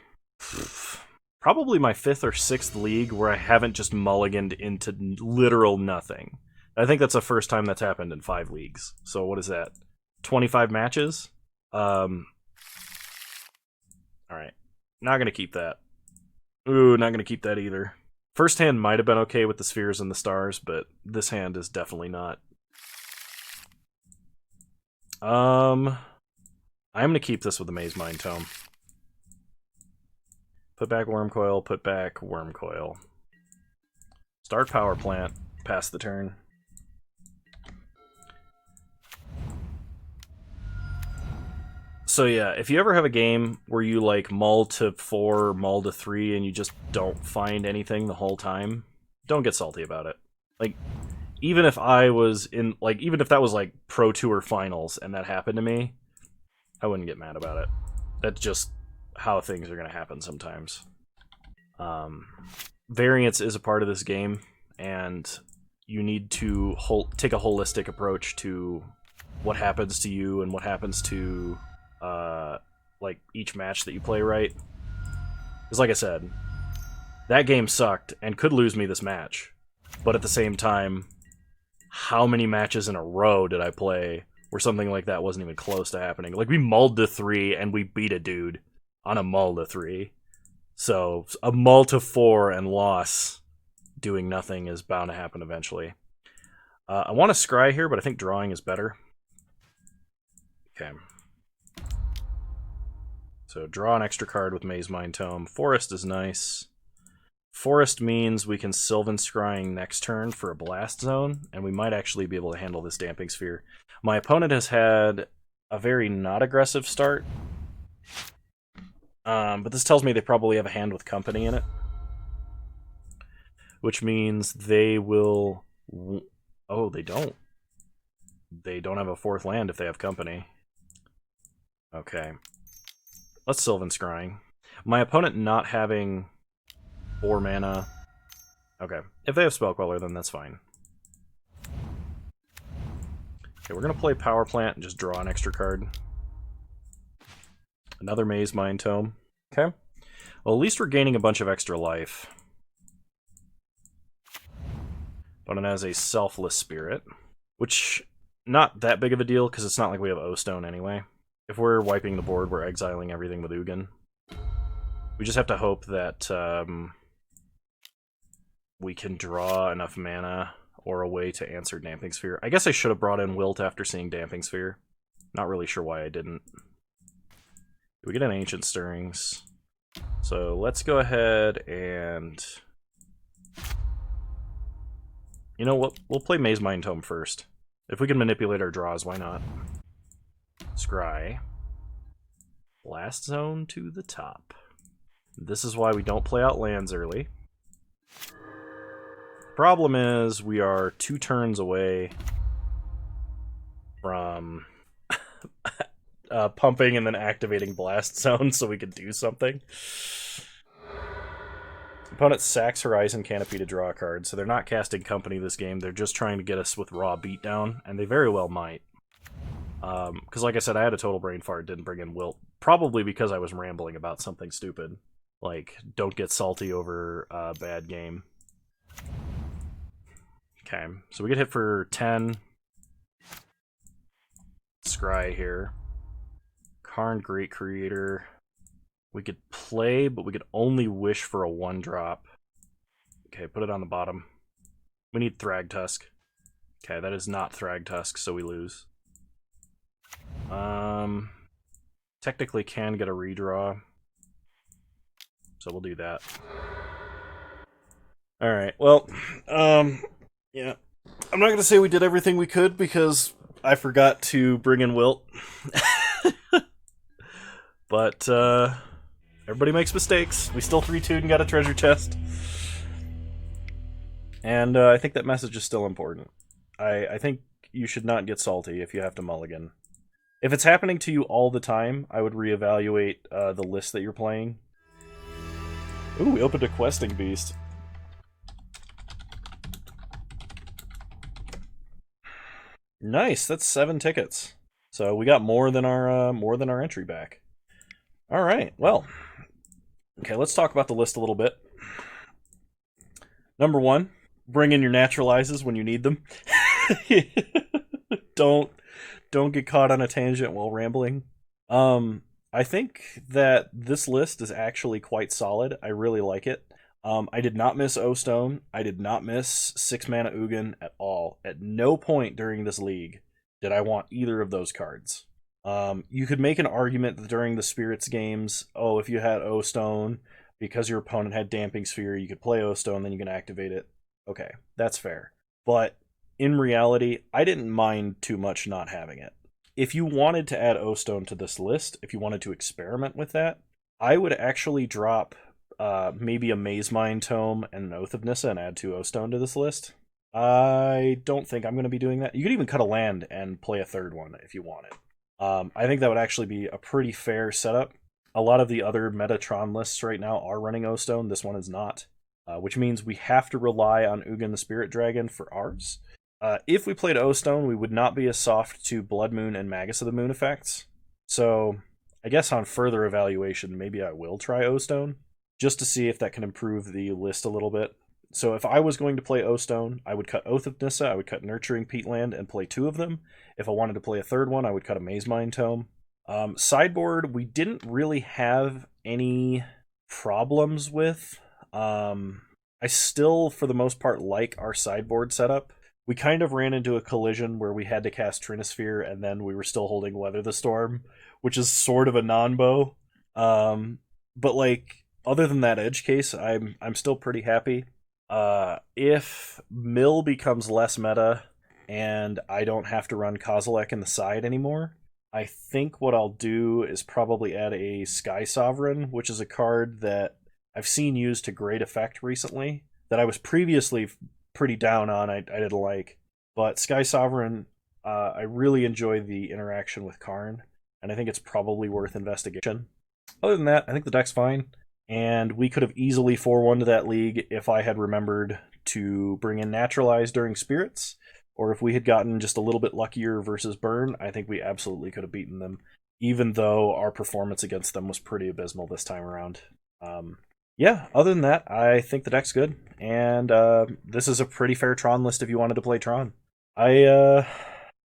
probably my 5th or 6th league where I haven't just mulliganed into literal nothing. I think that's the first time that's happened in 5 leagues. So what is that? 25 matches? Alright. Not gonna keep that. Ooh, not gonna keep that either. First hand might have been okay with the spheres and the stars, but this hand is definitely not. I'm gonna keep this with the Maze Mind Tome. Put back Wormcoil, put back Wormcoil. Start Power Plant, pass the turn. So yeah, if you ever have a game where you like mull to 4, mull to 3, and you just don't find anything the whole time, don't get salty about it. Like, even if I was in, like, even if that was like Pro Tour Finals and that happened to me, I wouldn't get mad about it. That's just how things are going to happen sometimes. Variance is a part of this game, and you need to take a holistic approach to what happens to you and what happens to like each match that you play, right? Because like I said, that game sucked and could lose me this match, but at the same time, how many matches in a row did I play where something like that wasn't even close to happening? Like, we mulled to 3 and we beat a dude on a mull to 3. So a mull to 4 and loss doing nothing is bound to happen eventually. I want to scry here, but I think drawing is better. Okay. So draw an extra card with Maze Mind Tome. Forest is nice. Forest means we can Sylvan Scrying next turn for a Blast Zone, and we might actually be able to handle this Damping Sphere. My opponent has had a very not aggressive start, but this tells me they probably have a hand with company in it, which means they will... Oh, they don't. They don't have a 4th land if they have company. Okay. Let's Sylvan Scrying. My opponent not having 4 mana... Okay. If they have Spell Queller, then that's fine. Okay, we're going to play Power Plant and just draw an extra card. Another Maze Mind Tome. Okay. Well, at least we're gaining a bunch of extra life. Opponent has a Selfless Spirit, which, not that big of a deal, because it's not like we have O-Stone anyway. If we're wiping the board, we're exiling everything with Ugin. We just have to hope that we can draw enough mana or a way to answer Damping Sphere. I guess I should have brought in Wilt after seeing Damping Sphere. Not really sure why I didn't. We get an Ancient Stirrings. So let's go ahead and... You know what? We'll play Maze Mind Tome first. If we can manipulate our draws, why not? Scry. Blast Zone to the top. This is why we don't play out lands early. problem is we are 2 turns away from pumping and then activating Blast Zone so we could do something. Opponent sacks Horizon Canopy to draw a card, so they're not casting Company this game. They're just trying to get us with raw beatdown, and they very well might. Because like I said, I had a total brain fart, didn't bring in Wilt. Probably because I was rambling about something stupid. Like, don't get salty over a bad game. Okay, so we get hit for 10. Scry here. Karn, Great Creator. We could play, but we could only wish for a 1-drop. Okay, put it on the bottom. We need Thragtusk. Okay, that is not Thragtusk, so we lose. Technically can get a redraw. So we'll do that. Alright, well, yeah. I'm not going to say we did everything we could because I forgot to bring in Wilt. But, everybody makes mistakes. We still 3-2'd and got a treasure chest. And I think that message is still important. I think you should not get salty if you have to mulligan. If it's happening to you all the time, I would reevaluate the list that you're playing. Ooh, we opened a questing beast. Nice, that's 7 tickets. So we got more than our entry back. All right, well, okay, let's talk about the list a little bit. Number 1, bring in your naturalizes when you need them. Don't get caught on a tangent while rambling. I think that this list is actually quite solid. I really like it. I did not miss O-Stone. I did not miss 6-mana Ugin at all. At no point during this league did I want either of those cards. You could make an argument that during the Spirits games, if you had O-Stone, because your opponent had Damping Sphere, you could play O-Stone, then you can activate it. Okay, that's fair. But in reality, I didn't mind too much not having it. If you wanted to add O-Stone to this list, if you wanted to experiment with that, I would actually drop maybe a Maze Mind Tome and an Oath of Nissa and add 2 O-Stone to this list. I don't think I'm going to be doing that. You could even cut a land and play a 3rd one if you wanted. I think that would actually be a pretty fair setup. A lot of the other Metatron lists right now are running O-Stone. This one is not, which means we have to rely on Ugin the Spirit Dragon for ours. If we played O-Stone, we would not be as soft to Blood Moon and Magus of the Moon effects. So I guess on further evaluation, maybe I will try O-Stone, just to see if that can improve the list a little bit. So if I was going to play O-Stone, I would cut Oath of Nissa, I would cut Nurturing Peatland and play 2 of them. If I wanted to play a 3rd one, I would cut a Maze Mind Tome. Sideboard, we didn't really have any problems with. I still, for the most part, like our sideboard setup. We kind of ran into a collision where we had to cast Trinisphere, and then we were still holding Weather the Storm, which is sort of a non-bow. But like, other than that edge case, I'm still pretty happy. If Mill becomes less meta, and I don't have to run Kozilek in the side anymore, I think what I'll do is probably add a Sky Sovereign, which is a card that I've seen used to great effect recently, that I was previously pretty down on, I didn't like. But Sky Sovereign, I really enjoy the interaction with Karn, and I think it's probably worth investigation. Other than that, I think the deck's fine, and we could have easily 4-1'd that league if I had remembered to bring in Naturalize during Spirits, or if we had gotten just a little bit luckier versus Burn. I think we absolutely could have beaten them, even though our performance against them was pretty abysmal this time around. Yeah, other than that, I think the deck's good, and this is a pretty fair Tron list if you wanted to play Tron. I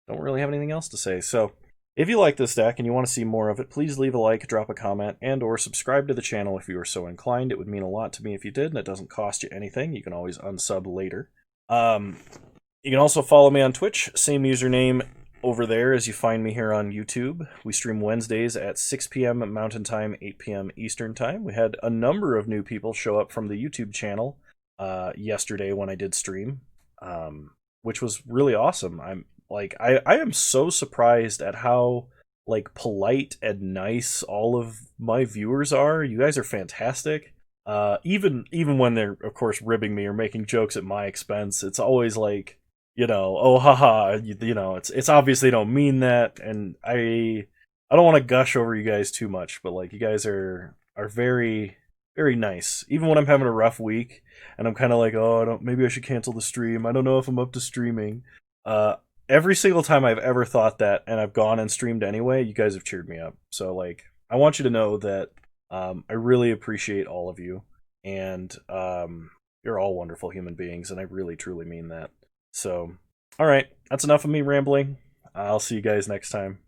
don't really have anything else to say, so if you like this deck and you want to see more of it, please leave a like, drop a comment, and or subscribe to the channel if you are so inclined. It would mean a lot to me if you did, and it doesn't cost you anything. You can always unsub later. You can also follow me on Twitch, same username over there as you find me here on YouTube. We stream Wednesdays at 6 p.m. Mountain Time, 8 p.m. Eastern Time. We had a number of new people show up from the YouTube channel yesterday when I did stream, which was really awesome. I am so surprised at how polite and nice all of my viewers are. You guys are fantastic. Even when they're of course ribbing me or making jokes at my expense, it's always like, oh haha, it's obvious they don't mean that, and I don't want to gush over you guys too much, but like you guys are very very nice. Even when I'm having a rough week and I'm kind of like, oh, maybe I should cancel the stream. I don't know if I'm up to streaming. Uh, every single time I've ever thought that and I've gone and streamed anyway, you guys have cheered me up. So like, I want you to know that I really appreciate all of you, and you're all wonderful human beings, and I really truly mean that. So, all right, that's enough of me rambling. I'll see you guys next time.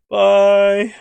Bye.